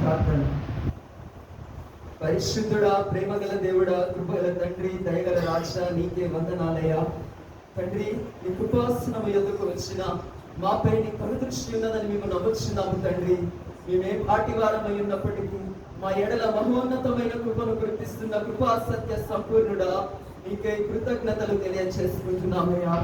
ప్రార్థన. పరిశుద్ధుడా, ప్రేమగల దేవుడా, కృపగల తండ్రి, దయగల రాజా, నీకే వందనాలయ్యా. తండ్రి, నీ కృపాసనము ఎదుకు వచ్చిన మాపై నీ కనుదృష్టి ఉన్నదని మేము నమ్ముచున్నాము తండ్రి. మేమే పాటివారమై ఉన్నప్పటికీ మా ఎడల మహోన్నతమైన కృపను గుర్తిస్తున్న కృపా సత్య సంపూర్ణుడా, నీకే కృతజ్ఞతలు తెలియచేసుకుంటున్నామయ్యా.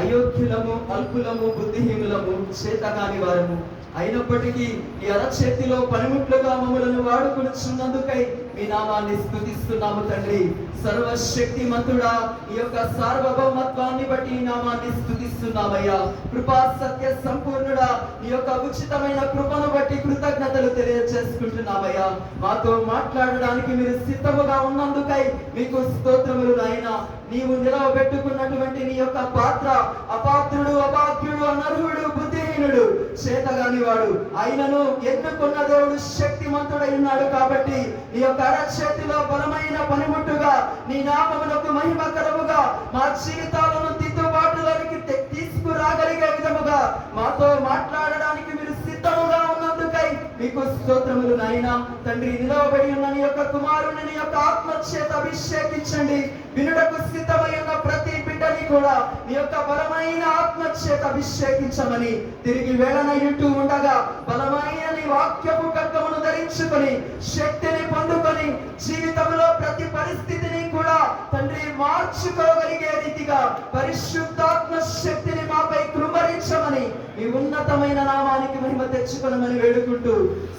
అయోగ్యులము, అల్పులము, బుద్ధిహీనులము, చేతగాని వారము అయినప్పటికీ ఈ అరచేతిలో పనిముట్లుగా మమ్మలను వాడుకొనుచున్నందుకై మీ నామాన్ని స్తుతిస్తున్నాము తండ్రి. సర్వశక్తిమంతుడా, ఈ యొక్క సార్వభౌమత్వాన్ని బట్టి ఈ నామాన్ని స్తుతిస్తున్నామయ్యా. కృపా సత్య సంపూర్ణుడా, ఈ యొక్క ఉచితమైన కృపను బట్టి కృతజ్ఞతలు తెలియజేసుకుంటున్నామయ్యా. మాతో మాట్లాడడానికి మీరు సిద్ధముగా ఉన్నందుకై మీకు స్తోత్రములు నాయనా. నీవు నిలవబెట్టుకున్నటువంటి నీ యొక్క పాత్ర అపాత్రుడు, అభాగ్యుడు, అనర్హుడు, బుద్ధిహీనుడు, చేతగాని వాడు అయినను ఎన్నుకున్న దేవుడు శక్తిమంతుడై ఉన్నాడు. కాబట్టి నీ యొక్క అరచేతిలో బలమైన పనిముట్టుగా నీ నామమునకు మహిమకరముగా మా జీవితాలను దిద్దుబాటులోనికి తీసుకురాగలిగే విధముగా మాతో మాట్లాడడానికి మీరు సిద్ధముగా ఉన్నందుకై మీకు స్తోత్రములు నాయనా. తండ్రి, నిలవబడి ఉన్న నీ యొక్క కుమారుని నీ యొక్క ఆత్మచేత అభిషేకించండి. వినుటకు సిద్ధమై ఉన్న ప్రతి బిడ్డని కూడా నీ యొక్క బలమైన ఆత్మచేత అభిషేకించమని, తిరిగి వేళనయ్యుంటూ ఉండగా బలమైన నీ వాక్యపు ఖడ్గమును ధరించుకొని శక్తిని పొందుకొని జీవితంలో ప్రతి పరిస్థితిని కూడా తండ్రి మార్చుకోగలిగే రీతిగా పరిశుద్ధాత్మ శక్తిని మాపై కృమరించమని ఈ ఉన్నతమైన నామానికి మహిమ తెచ్చుకొనమని వేడుకుంటూ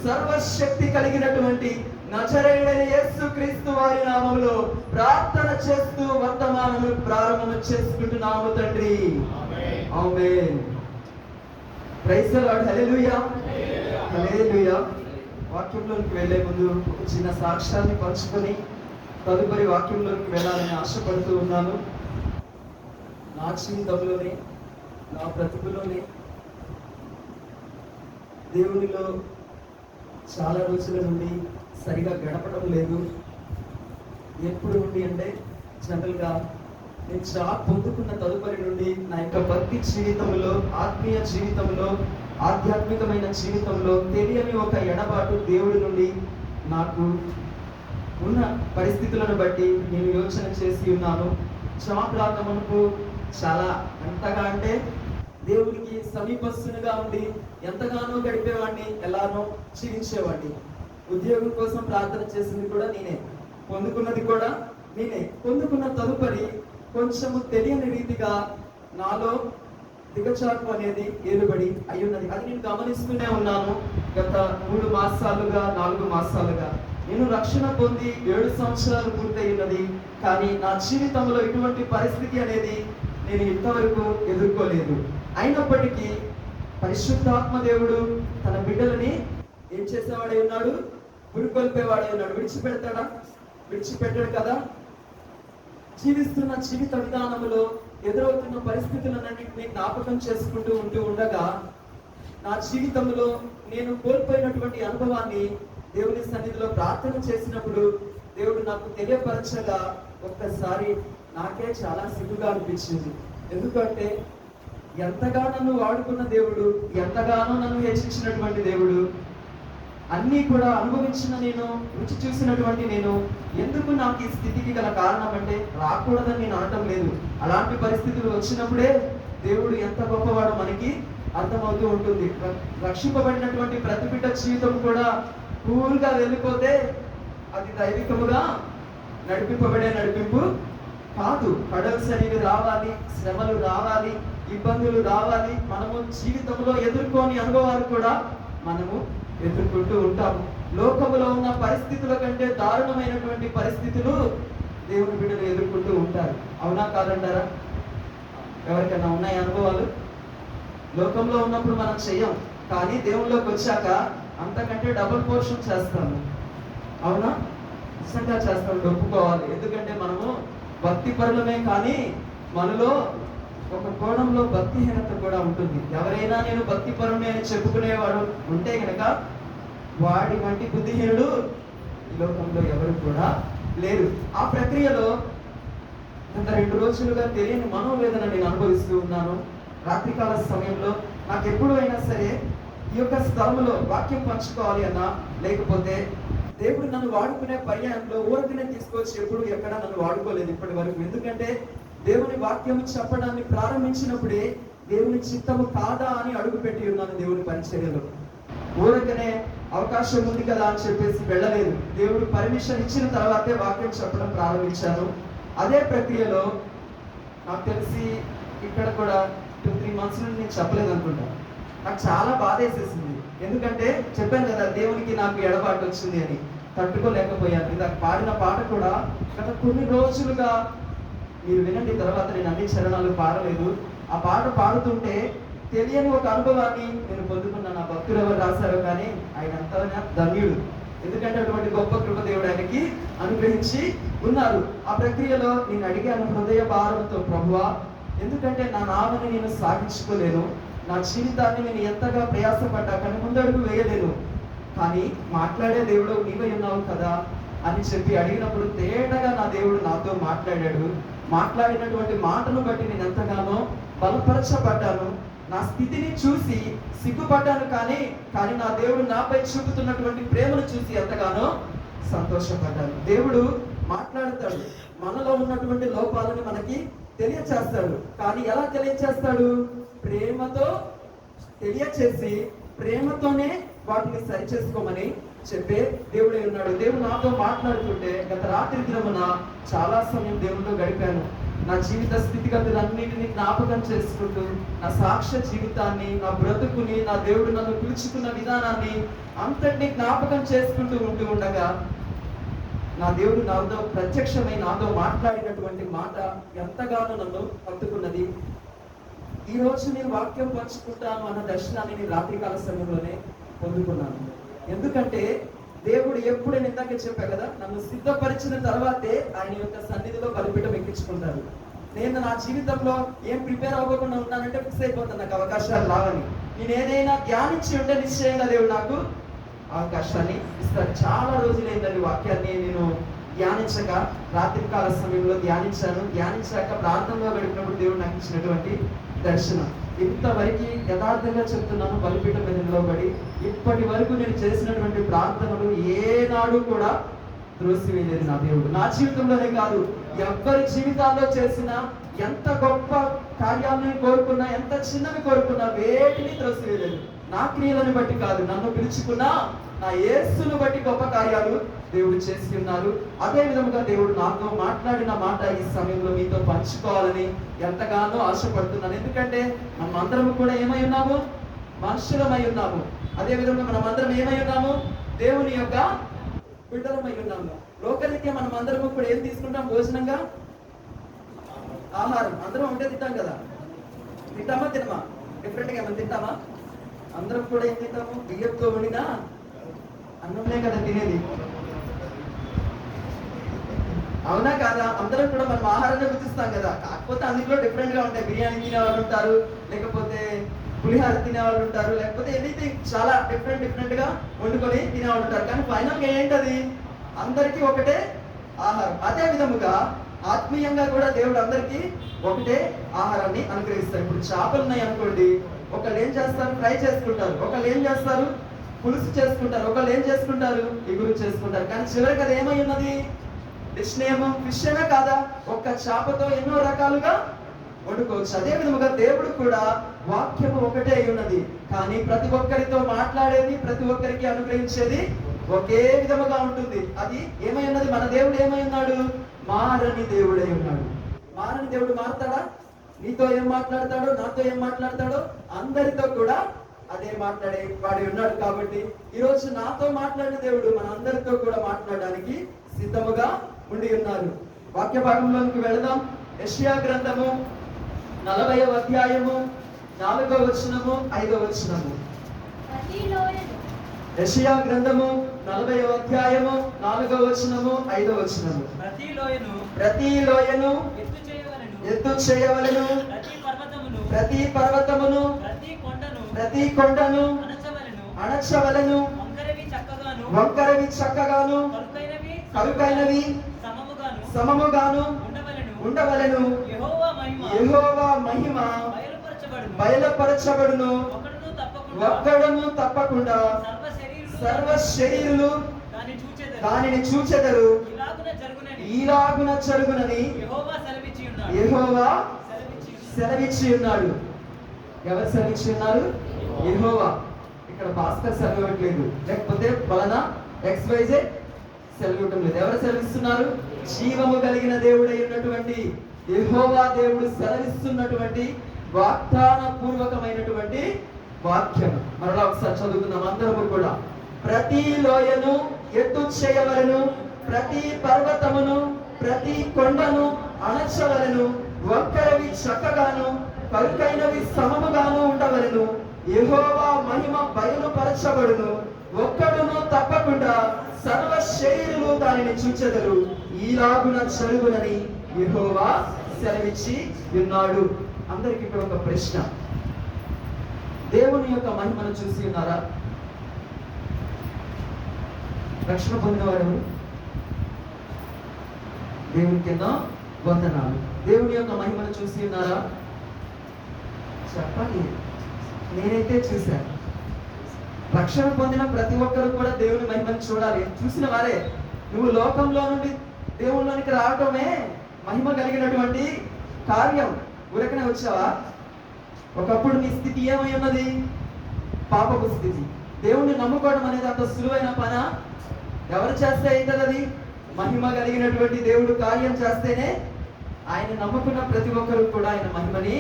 సర్వశక్తి కలిగినటువంటి నజరేయుడైన యేసుక్రీస్తు వారి నామములో ప్రార్థన చేస్తూ వర్తమానము ప్రారంభం చేసుకుంటున్నాము తండ్రి. Amen. Praise the lord. Hallelujah, hallelujah. వాక్యంలోకి వెళ్లే ముందు ఒక చిన్న సాక్ష్యాన్ని పంచుకొని తదుపరి వాక్యంలోకి వెళ్ళాలని ఆశపడుతూ ఉన్నాను. నా జీవితంలోనే, నా బ్రతుకులోనే దేవునిలో చాలా రోజుల నుండి సరిగా గడపడం లేదు. ఎప్పుడు నుండి అంటే జనరల్గా నేను జాబ్ పొందుకున్న తదుపరి నుండి నా యొక్క భక్తి జీవితంలో, ఆత్మీయ జీవితంలో, ఆధ్యాత్మికమైన జీవితంలో తెలియని ఒక ఎడబాటు దేవుడి నుండి నాకు ఉన్న పరిస్థితులను బట్టి నేను యోచన చేసి ఉన్నాను. జాబ్ రాకమునుపు చాలా ఎంతగా అంటే దేవుడికి సమీపస్తునిగా ఉండి ఎంతగానో గడిపేవాడిని, ఎలానో జీవించేవాడిని. ఉద్యోగం కోసం ప్రార్థన చేసింది కూడా నేనే, పొందుకున్నది కూడా నేనే. పొందుకున్న తదుపరి కొంచెము తెలియని రీతిగా నాలో దిగచార్పు అనేది ఏలుబడి అయ్యున్నది. అది నేను గమనిస్తూనే ఉన్నాను. గత 3 మాసాలుగా 4 మాసాలుగా నేను రక్షణ పొంది 7 సంవత్సరాలు పూర్తయినది. కానీ నా జీవితంలో ఇటువంటి పరిస్థితి అనేది నేను ఇంతవరకు ఎదుర్కోలేదు. అయినప్పటికీ పరిశుద్ధాత్మ దేవుడు తన బిడ్డలని ఏం చేసేవాడై ఉన్నాడు? పురుకొల్పేవాడై ఉన్నాడు. విడిచిపెడతాడా? విడిచిపెట్టాడు కదా. జీవిస్తున్న జీవిత విధానంలో ఎదురవుతున్న పరిస్థితులన్నింటినీ జ్ఞాపకం చేసుకుంటూ ఉండగా నా జీవితంలో నేను కోల్పోయినటువంటి అనుభవాన్ని దేవుని సన్నిధిలో ప్రార్థన చేసినప్పుడు దేవుడు నాకు తెలియపరచగా ఒక్కసారి నాకే చాలా సిగ్గుగా అనిపించింది. ఎందుకంటే ఎంతగానో నన్ను వాడుకున్న దేవుడు, ఎంతగానో నన్ను హెచ్చించినటువంటి దేవుడు, అన్నీ కూడా అనుభవించిన నేను, రుచి చూసినటువంటి నేను, ఎందుకు నాకు ఈ స్థితికి గల కారణం అంటే రాకూడదని నేను అనటం లేదు. అలాంటి పరిస్థితులు వచ్చినప్పుడే దేవుడు ఎంత గొప్పవాడో మనకి అర్థమవుతూ ఉంటుంది. రక్షింపబడినటువంటి ప్రతి బిడ్డ జీవితం కూడా పూర్గా వెళ్ళిపోతే అది దైవికముగా నడిపింపబడే నడిపింపు కాదు. హడల్స్ అనేవి రావాలి, శ్రమలు రావాలి, ఇబ్బందులు రావాలి. మనము జీవితంలో ఎదుర్కొని అనుభవాలు కూడా మనము ఎదుర్కొంటూ ఉంటాము. లోకములో ఉన్న పరిస్థితుల కంటే దారుణమైనటువంటి పరిస్థితులు దేవుని బిడ్డలు ఎదుర్కొంటూ ఉంటారు. అవునా కాదంటారా? ఎవరికైనా ఉన్నాయి అనుభవాలు? లోకంలో ఉన్నప్పుడు మనం చెయ్యం, కానీ దేవుళ్ళలోకి వచ్చాక అంతకంటే డబుల్ పోర్షన్ చేస్తాము. అవునా? నిజంగా చేస్తాము, ఒప్పుకోవాలి. ఎందుకంటే మనము భక్తి పరులమే, కానీ మనలో ఒక కోణంలో భక్తిహీనత కూడా ఉంటుంది. ఎవరైనా నేను భక్తి పరుని అని చెప్పుకునేవాడు ఉంటే కనుక వాడి వంటి బుద్ధిహీనుడు ఈ లోకంలో ఎవరు కూడా లేరు. ఆ ప్రక్రియలో గత 2 రోజులుగా తెలియని మనోవేదన నేను అనుభవిస్తూ ఉన్నాను. రాత్రికాల సమయంలో నాకు ఎప్పుడు అయినా సరే ఈ యొక్క స్థలంలో వాక్యం పంచుకోవాలి అన్నా, లేకపోతే దేవుడు నన్ను వాడుకునే పర్యాయంలో ఊరకనే తీసుకొచ్చి ఎప్పుడు ఎక్కడ నన్ను వాడుకోలేదు ఇప్పటి వరకు. ఎందుకంటే దేవుని వాక్యం చెప్పడాన్ని ప్రారంభించినప్పుడే దేవుని చిత్తము కాదా అని అడుగుపెట్టి ఉన్నాను దేవుని పరిచర్యలో. ఊరకనే అవకాశం ఉంది కదా అని చెప్పేసి వెళ్ళలేదు. దేవుడు పర్మిషన్ ఇచ్చిన తర్వాతే వాక్యం చెప్పడం ప్రారంభించాను. అదే ప్రక్రియలో నాకు తెలిసి ఇక్కడ కూడా 2-3 months నుండి నేను చెప్పలేదు అనుకుంటా. నాకు చాలా బాధ వేసేసింది. ఎందుకంటే చెప్పాను కదా దేవునికి నాకు ఎడబాటు వచ్చింది అని, తట్టుకోలేకపోయాను. ఇందాక పాడిన పాట కూడా గత కొన్ని రోజులుగా మీరు వినండి, తర్వాత నేను అన్ని చరణాలు పాడలేదు. ఆ పాట పాడుతుంటే తెలియని ఒక అనుభవాన్ని నేను పొందుకున్నాను. నా భక్తులు ఎవరు రాశారో కానీ ఆయన అంతా ధన్యుడు. ఎందుకంటే అటువంటి గొప్ప కృప దేవుడు ఆయనకి అనుగ్రహించి ఉన్నారు. ఆ ప్రక్రియలో నేను అడిగాను హృదయ భారంతో, ప్రభువా, ఎందుకంటే నా నామని నేను సాగించుకోలేను, నా జీవితాన్ని నేను ఎంతగా ప్రయాసపడ్డా కానీ ముందడుగు వేయలేను, కానీ మాట్లాడే దేవుడు నీవై ఉన్నావు కదా అని చెప్పి అడిగినప్పుడు తేటగా నా దేవుడు నాతో మాట్లాడాడు. మాట్లాడినటువంటి మాటను బట్టి నేను ఎంతగానో బలపరచబడ్డాను. నా స్థితిని చూసి సిగ్గుపడ్డాను, కానీ నా దేవుడు నాపై చూపుతున్నటువంటి ప్రేమను చూసి ఎంతగానో సంతోషపడ్డాను. దేవుడు మాట్లాడతాడు, మనలో ఉన్నటువంటి లోపాలను మనకి తెలియచేస్తాడు. కానీ ఎలా తెలియచేస్తాడు? ప్రేమతో తెలియచేసి ప్రేమతోనే వాటిని సరిచేసుకోమని చెప్పే దేవుడే ఉన్నాడు. దేవుడు నాతో మాట్లాడుతుంటే గత రాత్రి దినమున చాలా సమయం దేవుడితో గడిపాను. నా జీవిత స్థితిగతులన్నిటినీ జ్ఞాపకం చేసుకుంటూ, నా సాక్ష్య జీవితాన్ని, నా బ్రతుకుని, నా దేవుడు నన్ను పిలుచుకున్న విధానాన్ని అంతటినీ జ్ఞాపకం చేసుకుంటూ ఉండగా నా దేవుడు నాతో ప్రత్యక్షమై నాతో మాట్లాడినటువంటి మాట ఎంతగానో నన్ను హత్తుకున్నది. ఈ రోజు నేను వాక్యం పంచుకుంటాను అన్న దర్శనాన్ని నేను రాత్రికాల సమయంలోనే పొందుకున్నాను. ఎందుకంటే దేవుడు ఎప్పుడు నేను ఇందాక చెప్పా కదా, నన్ను సిద్ధపరిచిన తర్వాతే ఆయన యొక్క సన్నిధిలో బలిపీఠం ఎక్కించుకుంటారు. నేను నా జీవితంలో ఏం ప్రిపేర్ అవ్వకుండా ఉన్నానంటే ఫిక్స్ అయిపోతాను నాకు అవకాశాలు రావని. నేను ఏదైనా ధ్యానించి ఉంటే నిశ్చయంగా దేవుడు నాకు అవకాశాన్ని ఇస్తాడు. చాలా రోజులైందండి వాక్యాన్ని నేను ధ్యానించక, రాత్రికాల సమయంలో ధ్యానించాక ప్రార్థనలో గడిపినప్పుడు దేవుడు నాకు ఇచ్చినటువంటి దర్శనం. ఇంతవరకు యథార్థంగా చెప్తున్నాను, బలిపీఠం మీద నిలబడి ఇప్పటి వరకు నేను చేసినటువంటి ప్రార్థనలు ఏనాడు కూడా త్రోసివేయలేదు నా దేవుడు. నా జీవితంలోనే కాదు, ఎవరి జీవితాల్లో చేసిన ఎంత గొప్ప కార్యాలను కోరుకున్నా, ఎంత చిన్నవి కోరుకున్నా వేటిని త్రోసివేయలేదు. నా క్రియలను బట్టి కాదు, నన్ను పిలుచుకున్న నా యేసును బట్టి గొప్ప కార్యాలు దేవుడు చేసి ఉన్నారు. అదే విధముగా దేవుడు నాతో మాట్లాడిన మాట ఈ సమయంలో మీతో పంచుకోవాలని ఎంతగానో ఆశపడుతున్నాను. ఎందుకంటే మనం అందరం కూడా ఏమై ఉన్నాము? మనుషులమై ఉన్నాము. అదే విధంగా మనం అందరం ఏమై ఉన్నాము? దేవుని యొక్క బిడ్డలమై ఉన్నాము. లోకరీత్యా మనం అందరం కూడా ఏం తీసుకుంటాం? భోజనంగా ఆహారం అందరం ఉంటే తింటాం కదా. తినమా? డిఫరెంట్గా ఏమైనా తింటామా? అందరం కూడా ఏం తింటాము? బియ్యంతో వండిన అన్నంలే కదా తినేది, అవునా కాదా? అందరం కూడా మనం ఆహారాన్ని గుర్తిస్తాం కదా. కాకపోతే అందులో డిఫరెంట్ గా ఉంటాయి. బిర్యానీ తినే వాళ్ళు ఉంటారు, లేకపోతే పులిహార తినే వాళ్ళు ఉంటారు, లేకపోతే ఎనీథింగ్ చాలా డిఫరెంట్ గా వండుకొని తినే వాళ్ళు ఉంటారు. కానీ ఫైనల్ గా ఏంటది? అందరికీ ఒకటే ఆహారం. అదే విధముగా ఆత్మీయంగా కూడా దేవుడు అందరికీ ఒకటే ఆహారాన్ని అనుగ్రహిస్తాడు. ఇప్పుడు చేపలు ఉన్నాయి అనుకోండి, ఒకళ్ళు ఏం చేస్తారు? ఫ్రై చేసుకుంటారు, ఒకళ్ళు ఏం చేస్తారు? పులుసు చేసుకుంటారు, ఒకళ్ళు ఏం చేసుకుంటారు? ఇగురు చేసుకుంటారు. కానీ చివరికి అది ఏమై ఉన్నది? ఫిష్ అయినా కాదా? ఒక్క చేపతో ఎన్నో రకాలుగా వండుకోవచ్చు. అదే విధముగా దేవుడు కూడా వాక్యము ఒకటే అయి ఉన్నది, కానీ ప్రతి ఒక్కరితో మాట్లాడేది, ప్రతి ఒక్కరికి అనుగ్రహించేది ఒకే విధముగా ఉంటుంది. అది ఏమై ఉన్నది? మన దేవుడు ఏమై ఉన్నాడు? మారని దేవుడై ఉన్నాడు. మారని దేవుడు మారుతాడా? నీతో ఏం మాట్లాడతాడో, నాతో ఏం మాట్లాడతాడో అందరితో కూడా అదే మాట్లాడే వాడి ఉన్నాడు. కాబట్టి ఈరోజు నాతో మాట్లాడిన దేవుడు మన అందరితో కూడా మాట్లాడడానికి సిద్ధముగా ఉండి ఉన్నారు. వాక్య భాగంలోనికి వెళదాం. యెషయా గ్రంథము 40వ అధ్యాయము 4వ వచనము 5వ వచనము. యెషయా గ్రంథము 40వ అధ్యాయము 4వ వచనము 5వ వచనము. ప్రతి లోయను ఎత్తు చేయవలెను, ప్రతి పర్వతమును ప్రతి కొండను అణచవలెను, వంకరవి చక్కగాను కరుకైనవి సమముగాను ఉండవలెను. యెహోవా మహిమ బయలుపరచబడును, ఒక్కడును తప్పకుండా సర్వ శరీరులు దానిని చూచెదరు. ఈలాగున జరుగునని యెహోవా సెలవిచ్చి ఉన్నాడు. ఎవరు సెలవిచ్చి ఉన్నారు? యెహోవా. ఇక్కడ భాస్కర్ సెలవివ్వట్లేదు, లేకపోతే ఫలానా XYZ సెలవివ్వటం లేదు. ఎవరు సెలవిస్తున్నారు? జీవము కలిగిన దేవుడై ఉన్నటువంటి యెహోవా దేవుడు సెలవిస్తున్నటువంటి వాగ్దాన పూర్వకమైనటువంటి వాక్యం. మరలా ఒకసారి చదువుకుందాం అందరము కూడా. ప్రతి లోయను ఎత్తు చేయవలెను, ప్రతి పర్వతమును ప్రతి కొండను అణచవలెను, ఒక్కరివి చక్కగాను కరుకైనవి సమముగాను ఉండవలెను. యెహోవా మహిమ బయలుపరచబడును, ఒక్కడును తప్పకుండా సర్వ శరీరులు దానిని చూచెదరు. ఈలాగున జరుగునని యెహోవా సెలవిచ్చి ఉన్నాడు. అందరికి ఇప్పుడు ఒక ప్రశ్న, దేవుని యొక్క మహిమను చూసి ఉన్నారా? రక్షణ పొందిన వారు దేవునికి ఎన్నో వందనాలు. దేవుని యొక్క మహిమను చూసి ఉన్నారా? చెప్పాలి. నేనైతే చూశాను. రక్షణ పొందిన ప్రతి ఒక్కరు కూడా దేవుని మహిమను చూడాలి. చూసిన వారే. నువ్వు లోకంలో నుండి దేవుళ్ళలోనికి రావటమే మహిమ కలిగినటువంటి కార్యం. ఊరకనే వచ్చావా? ఒకప్పుడు నీ స్థితి ఏమై ఉన్నది? పాపపు స్థితి. దేవుణ్ణి నమ్ముకోవడం అనేది అంత సులువైన పనా? ఎవరు చేస్తే అవుతుంది అది? మహిమ కలిగినటువంటి దేవుడు కార్యం చేస్తేనే. ఆయన నమ్ముకున్న ప్రతి ఒక్కరు కూడా ఆయన మహిమని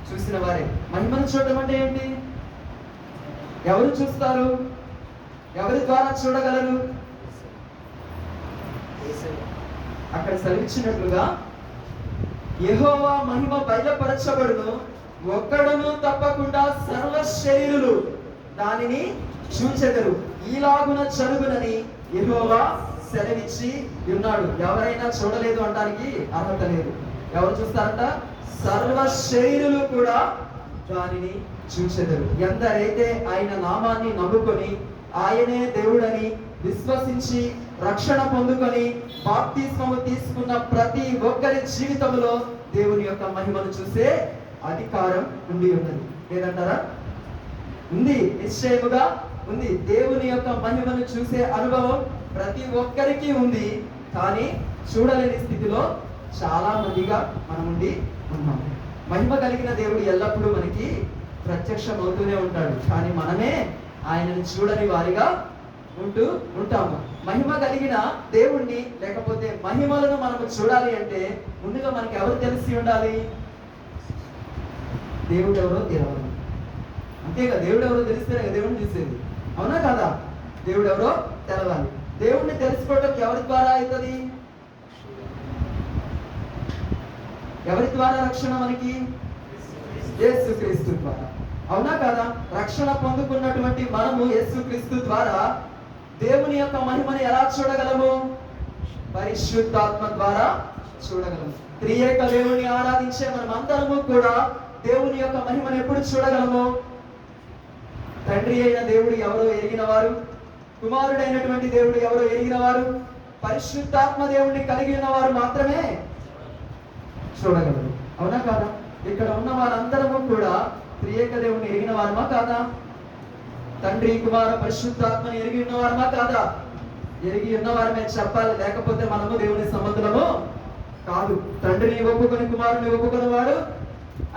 చూసిన వారే. మహిమను చూడడం అంటే ఏంటి? ఎవరు చూస్తారు? ఎవరి ద్వారా చూడగలరు? అక్కడ సెలవిచ్చినట్లుగా యెహోవా మహిమ బయలుపరచబడును, ఒక్కడును తప్పకుండా సర్వ శరీరులు దానిని చూచెదరు. ఈలాగున జరుగునని యెహోవా సెలవిచ్చి ఉన్నాడు. ఎవరైనా చూడలేదు అనడానికి అర్హత లేదు. ఎవరు చూస్తారంట? సర్వ శరీరులు కూడా దానిని చూచెదరు. ఎందరైతే ఆయన నామాన్ని నమ్ముకొని ఆయనే దేవుడని విశ్వసించి రక్షణ పొందుకొని బాప్తిస్మము తీసుకున్న ప్రతి ఒక్కరి జీవితంలో దేవుని యొక్క మహిమను చూసే అధికారం ఉండి ఉన్నది. లేదంటారా? ఉంది, నిశ్చయముగా ఉంది. దేవుని యొక్క మహిమను చూసే అనుభవం ప్రతి ఒక్కరికి ఉంది. కానీ చూడలేని స్థితిలో చాలా మందిగా మనం ఉండి ఉన్నాం. మహిమ కలిగిన దేవుడు ఎల్లప్పుడూ మనకి ప్రత్యక్షం అవుతూనే ఉంటాడు. కానీ మనమే ఆయనను చూడని వారిగా ఉంటాము. మహిమ కలిగిన దేవుణ్ణి లేకపోతే మహిమలను మనము చూడాలి అంటే ముందుగా మనకి ఎవరు తెలిసి ఉండాలి? దేవుడు ఎవరో తెలవాలి. అంతేగా, దేవుడు ఎవరో తెలిస్తేనే దేవుడిని చూసేది. అవునా కదా? దేవుడు ఎవరో తెలవాలి. దేవుణ్ణి తెలుసుకోవడం ఎవరి ద్వారా అవుతుంది? ఎవరి ద్వారా రక్షణ మనకి? యేసుక్రీస్తు ద్వారా. అవునా కదా? రక్షణ పొందుకున్నటువంటి మనము యేసుక్రీస్తు ద్వారా దేవుని యొక్క మహిమని ఎలా చూడగలము? పరిశుద్ధాత్మ ద్వారా చూడగలము. త్రియేక దేవుని ఆరాధించే మనం అందరము కూడా దేవుని యొక్క మహిమను ఎప్పుడు చూడగలము? తండ్రి అయిన దేవుడు ఎవరో ఎరిగిన వారు, కుమారుడైనటువంటి దేవుడు ఎవరో ఎరిగిన వారు, పరిశుద్ధాత్మ దేవుడిని కలిగి ఉన్న వారు మాత్రమే చూడగలరు. అవునా కాదా? ఇక్కడ ఉన్న వారందరము కూడా త్రియేక దేవుడిని ఎరిగిన వారమా కాదా? తండ్రి కుమార పరిశుద్ధాత్మని ఎరిగి ఉన్నవారమా కాదా? ఎరిగి ఉన్నవారమే చెప్పాలి. లేకపోతే మనము దేవుని సంబంధులము కాదు. తండ్రిని ఒప్పుకొని కుమారుని ఒప్పుకున్న వాడు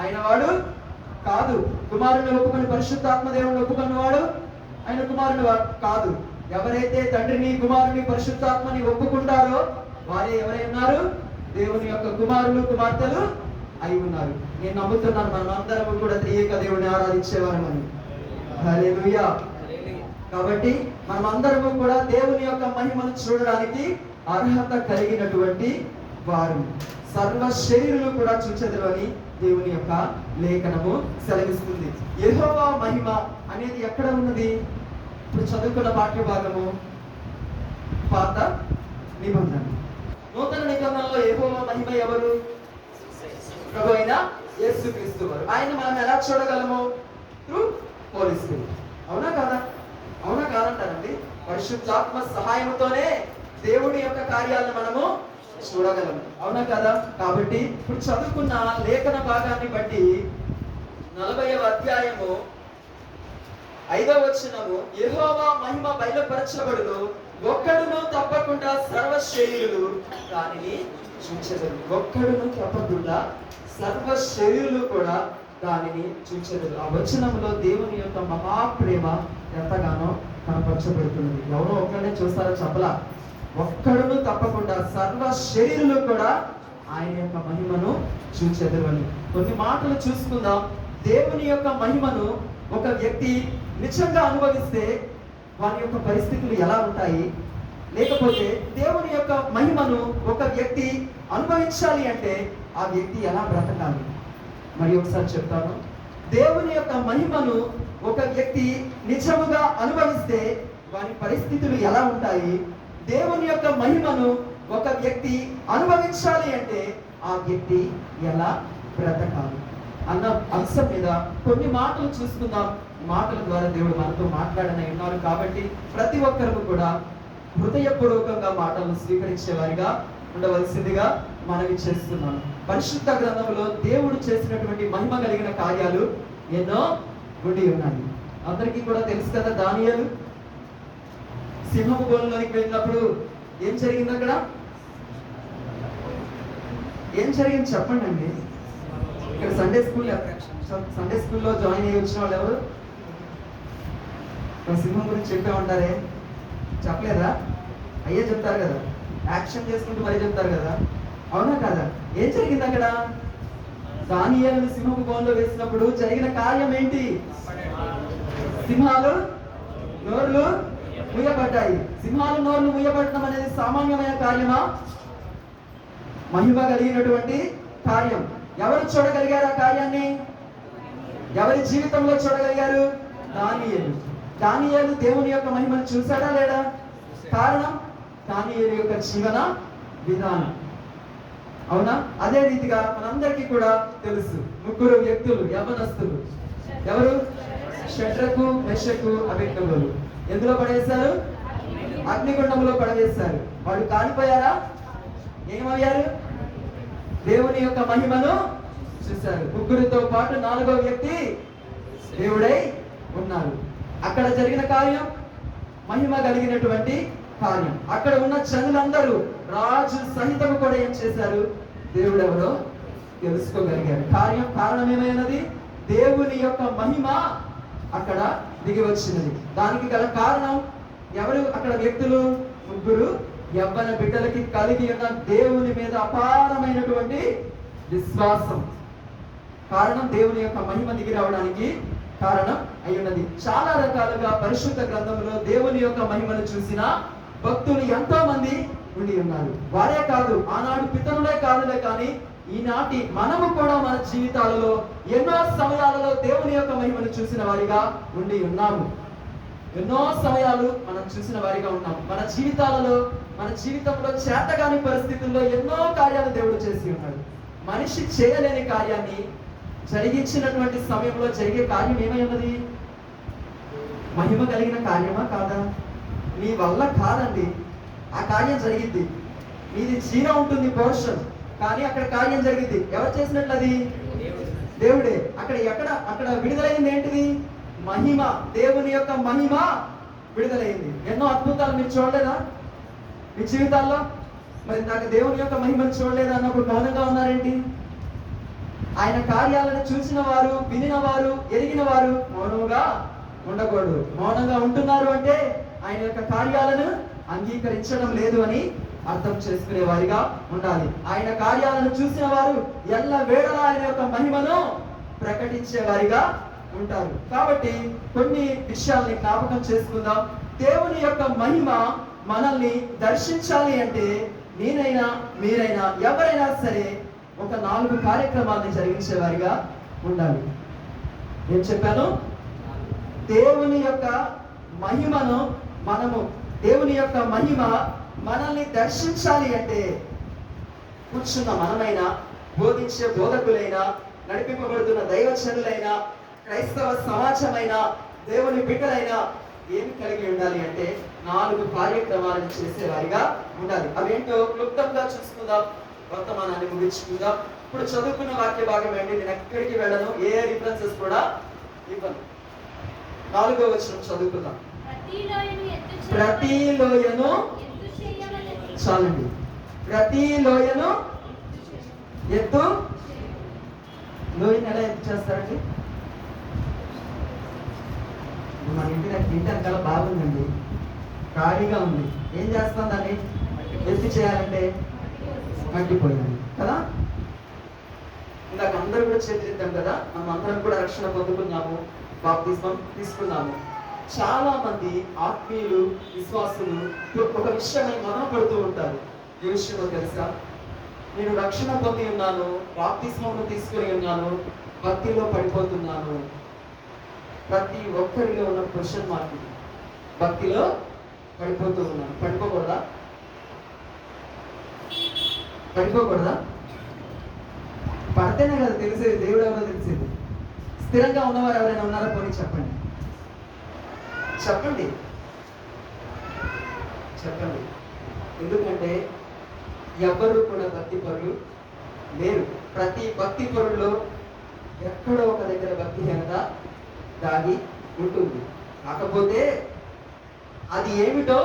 ఆయన వాడు కాదు. కుమారుని ఒప్పుకొని పరిశుద్ధాత్మ దేవుని ఒప్పుకున్నవాడు ఆయన కుమారుని కాదు. ఎవరైతే తండ్రిని కుమారుని పరిశుద్ధాత్మని ఒప్పుకుంటారో వారే ఎవరై ఉన్నారు? దేవుని యొక్క కుమారులు కుమార్తెలు అయి ఉన్నారు. నేను నమ్ముతున్నాను మనం అందరం కూడా త్రియేక దేవుని ఆరాధించేవారమని. హల్లెలూయా. కాబట్టి మనం అందరము కూడా దేవుని యొక్క మహిమను చూడడానికి అర్హత కలిగినటువంటి వారు. సర్వ శరీరులు కూడా చూచెదరు అని దేవుని యొక్క లేఖనము సెలవిస్తుంది. యెహోవా మహిమ అనేది ఎక్కడ ఉన్నది? ఇప్పుడు చదువుకున్న వాక్య భాగము పాత నిబంధన. నూతన నిబంధనలో యెహోవా మహిమ ఎవరు? ప్రభు అయిన యేసుక్రీస్తు వారు. ఆయన మనం ఎలా చూడగలము? Through holy spirit. అవునా కాదా? అవునా కాదంటారండి? పరిశుద్ధాత్మ సహాయంతోనే దేవుడి యొక్క కార్యాలను మనము చూడగలము. అవునా కదా? కాబట్టి ఇప్పుడు చదువుకున్న లేఖన భాగాన్ని బట్టి 40వ అధ్యాయము 5వ వచనము, యెహోవా మహిమ బయలుపరచబడును, ఒక్కడును తప్పకుండా సర్వ శరీరులు దానిని చూచెదరు. ఒక్కడును తప్పకుండా సర్వ శరీరులు కూడా దానిని చూచెదరు. ఆ వచనంలో దేవుని యొక్క మహాప్రేమ ఎంతగానో కనపరచబడుతున్నది. ఎవరో ఒక్కడే చూస్తారో చెప్పలా, ఒక్కడును తప్పకుండా సర్వ శరీరులు కూడా ఆయన యొక్క మహిమను చూచెదరు అని. కొన్ని మాటలు చూసుకుందాం. దేవుని యొక్క మహిమను ఒక వ్యక్తి నిజంగా అనుభవిస్తే వారి యొక్క పరిస్థితులు ఎలా ఉంటాయి, లేకపోతే దేవుని యొక్క మహిమను ఒక వ్యక్తి అనుభవించాలి అంటే ఆ వ్యక్తి ఎలా బ్రతకాలి. మరి ఒకసారి చెప్తాను, దేవుని యొక్క మహిమను ఒక వ్యక్తి నిజముగా అనుభవిస్తే వారి పరిస్థితులు ఎలా ఉంటాయి, దేవుని యొక్క మహిమను ఒక వ్యక్తి అనుభవించాలి అంటే ఆ వ్యక్తి ఎలా బ్రతకాలి అన్న అంశం మీద కొన్ని మాటలు చూసుకుందాం. మాటల ద్వారా దేవుడు మనతో మాట్లాడని ఉన్నారు కాబట్టి ప్రతి ఒక్కరు కూడా హృదయపూర్వకంగా మాటలను స్వీకరించే వారిగా ఉండవలసిందిగా మనవి చేస్తున్నాను. పరిశుద్ధ గ్రంథంలో దేవుడు చేసినటువంటి మహిమ కలిగిన కార్యాలు ఎన్నో ఉండి ఉన్నాయి. అందరికీ కూడా తెలుసు కదా, దానియేలు సింహపు బోనులోనికి వెళ్ళినప్పుడు ఏం జరిగింది? అక్కడ ఏం జరిగింది చెప్పండి అండి. ఇక్కడ సండే స్కూల్లో జాయిన్ అయ్యి వచ్చిన వాళ్ళు ఎవరు? సింహం గురించి చెప్పే ఉంటారే, చెప్పలేదా? అయ్యే చెప్తారు కదా, యాక్షన్ చేసుకుంటూ మరీ చెప్తారు కదా, అవునా కదా? ఏం జరిగింది అక్కడ? దానియేలును సింహపు బోనులో వేసినప్పుడు జరిగిన కార్యం ఏంటి? సింహాలు నోర్లు ముయ్యబడ్డాయి. సింహాలు నోర్లు ముయ్యబడటం అనేది సామాన్యమైన కార్యమా? మహిమ కలిగినటువంటి కార్యం. ఎవరు చూడగలిగారు ఆ కార్యాన్ని? ఎవరి జీవితంలో చూడగలిగారు? దానియేలు. దానియేలు దేవుని యొక్క మహిమను చూశాడా లేడా? కారణం దానియేలు యొక్క జీవన విధానం. అవునా? అదే రీతిగా మనందరికీ కూడా తెలుసు, ముగ్గురు వ్యక్తులు యవ్వనస్తులు. ఎవరు? షడ్రకు, మెషకు, అబేద్నెగోలు. ఎందులో పడవేశారు? అగ్నిగుండంలో పడవేశారు. వాడు కాలిపోయారా? ఏమయ్యారు? దేవుని యొక్క మహిమను చూశారు. ముగ్గురితో పాటు 4వ వ్యక్తి దేవుడై ఉన్నారు. అక్కడ జరిగిన కార్యం మహిమ కలిగినటువంటి కార్యం. అక్కడ ఉన్న జనులందరూ రాజు సహితము కూడా ఏం చేశారు? దేవుడు ఎవరో తెలుసుకోగలిగారు. కారణం ఏమైనది? దేవుని యొక్క మహిమ అక్కడ దిగి వచ్చినది. దానికి గల కారణం ఎవరు? అక్కడ వ్యక్తులు ముగ్గురు యవ్వన బిడ్డలకి కలిగి ఉన్న దేవుని మీద అపారమైనటువంటి విశ్వాసం. కారణం దేవుని యొక్క మహిమ దిగి రావడానికి కారణం అయ్యున్నది. చాలా రకాలుగా పరిశుద్ధ గ్రంథంలో దేవుని యొక్క మహిమను చూసిన భక్తులు ఎంతో మంది ఉండి ఉన్నారు. వారే కాదు, ఆనాడు పితరులే కాదులే కానీ ఈనాటి మనము కూడా మన జీవితాలలో ఎన్నో సమయాలలో దేవుని యొక్క మహిమను చూసిన వారిగా ఉండి ఉన్నాము. ఎన్నో సమయాలు మనం చూసిన వారిగా ఉన్నాము. మన జీవితంలో చేతగాని పరిస్థితుల్లో ఎన్నో కార్యాలు దేవుడు చేసి ఉన్నాడు. మనిషి చేయలేని కార్యాన్ని జరిగించినటువంటి సమయంలో జరిగే కార్యం ఏమై ఉన్నది? మహిమ కలిగిన కార్యమా కాదా? మీ వల్ల కాదండి ఆ కార్యం జరిగింది. మీది జీరో ఉంటుంది పోర్షన్, కానీ అక్కడ కార్యం జరిగింది. ఎవరు చేసినట్లు? అది దేవుడే. అక్కడ విడుదలైంది ఏంటిది? మహిమ. దేవుని యొక్క మహిమ విడుదలైంది. ఎన్నో అద్భుతాలు మీరు చూడలేదా మీ జీవితాల్లో? మరి నాకు దేవుని యొక్క మహిమను చూడలేదా అన్నప్పుడు మౌనంగా ఉన్నారేంటి? ఆయన కార్యాలను చూసిన వారు, వినిన వారు, ఎరిగిన వారు మౌనంగా ఉండకూడదు. మౌనంగా ఉంటున్నారు అంటే ఆయన యొక్క కార్యాలను అంగీకరించడం లేదు అని అర్థం చేసుకునే వారిగా ఉండాలి. ఆయన కార్యాలను చూసిన వారు ఎల్ల వేళలా ఆయన యొక్క మహిమను ప్రకటించే వారిగా ఉంటారు. కాబట్టి కొన్ని విషయాల్ని జ్ఞాపకం చేసుకుందాం. దేవుని యొక్క మహిమ మనల్ని దర్శించాలి అంటే నేనైనా మీరైనా ఎవరైనా సరే ఒక 4 కార్యక్రమాలను జరిగించే వారిగా ఉండాలి. ఏం చెప్పాను? దేవుని యొక్క మహిమ మనల్ని దర్శించాలి అంటే కూర్చున్న మనమైనా, బోధించే బోధకులైనా, నడిపింపబడుతున్న దైవజనులైనా, క్రైస్తవ సమాజమైనా, దేవుని బిడ్డలైనా ఏమి కలిగి ఉండాలి అంటే 4 కార్యక్రమాలను చేసేవారిగా ఉండాలి. అవేంటో క్లుప్తంగా చూసుకుందాం, వర్తమానాన్ని ముగించుకుందాం. ఇప్పుడు చదువుకున్న వాక్య భాగం ఏంటి? నేను ఎక్కడికి వెళ్ళను, ఏ రిఫరెన్సెస్ కూడా ఇవ్వను. 4వ వచనం చదువుకుందాం. ప్రతి లోయను చాలండి. ప్రతి లోయను ఎత్తు. లోయను ఎలా ఎత్తు చేస్తారండి? మన ఇంటి వెనకాల బాగుందండి, ఖాళీగా ఉంది. ఏం చేస్తాం దాన్ని ఎత్తి చేయాలంటే? మట్టిపోయింది కదా. ఇందాక అందరూ కూడా చేతిద్దాం కదా, మనం అందరం కూడా రక్షణ పొందుకున్నాము, బాప్తిస్మం తీసుకున్నాము. చాలా మంది ఆత్మీయులు, విశ్వాసులు ఒక విషయమై మదన పడుతూ ఉంటారు. ఏ విషయమో తెలుసా? నేను రక్షణ పొంది ఉన్నాను, బాప్తిస్మం తీసుకుని ఉన్నాను, భక్తిలో పడిపోతున్నాను. ప్రతి ఒక్కరిలో ఉన్న క్వశ్చన్ మార్క్ ఇది. భక్తిలో పడిపోతూ ఉన్నాను. పడిపోకూడదా? పడిపోకూడదా? పడితేనే కదా తెలిసేది దేవుడు ఎవరో తెలిసేది. స్థిరంగా ఉన్నవారు ఎవరైనా ఉన్నారా? పోనీ చెప్పండి చెప్పండి చెప్పండి. ఎందుకంటే ఎవరు కూడా భక్తి పరులు లేరు. ప్రతి భక్తి పరుల్లో ఎక్కడో ఒక దగ్గర భక్తిహీనత దాగి ఉంటుంది. కాకపోతే అది ఏమిటో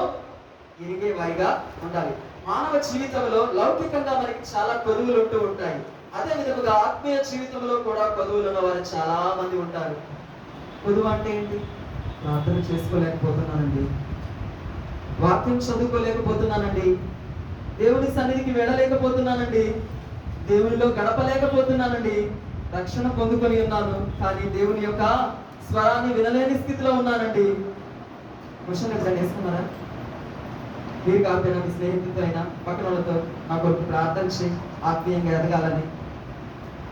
ఎరిగే వారిగా ఉండాలి. మానవ జీవితంలో లౌకికంగా మనకి చాలా కొలువులు ఉంటూ ఉంటాయి. అదే విధముగా ఆత్మీయ జీవితంలో కూడా కొలువులు ఉన్న వారు చాలా మంది ఉంటారు. కొలువు అంటే ఏంటి? ప్రార్థన చేసుకోలేకపోతున్నానండి, వాక్యం చదువుకోలేకపోతున్నానండి, దేవుని సన్నిధికి వెళ్ళలేకపోతున్నానండి, దేవునిలో గడపలేకపోతున్నానండి, రక్షణ పొందుకొని ఉన్నాను కానీ దేవుని యొక్క స్వరాన్ని వినలేని స్థితిలో ఉన్నానండి. క్వశ్చన్ ఎప్పుడైనా వేసుకున్నారా? మీరు కాకపోయినా మీ స్నేహితులతో అయినా పక్కన వాళ్ళతో నా కొరకు ప్రార్థన చేయి, ఆత్మీయంగా ఎదగాలని.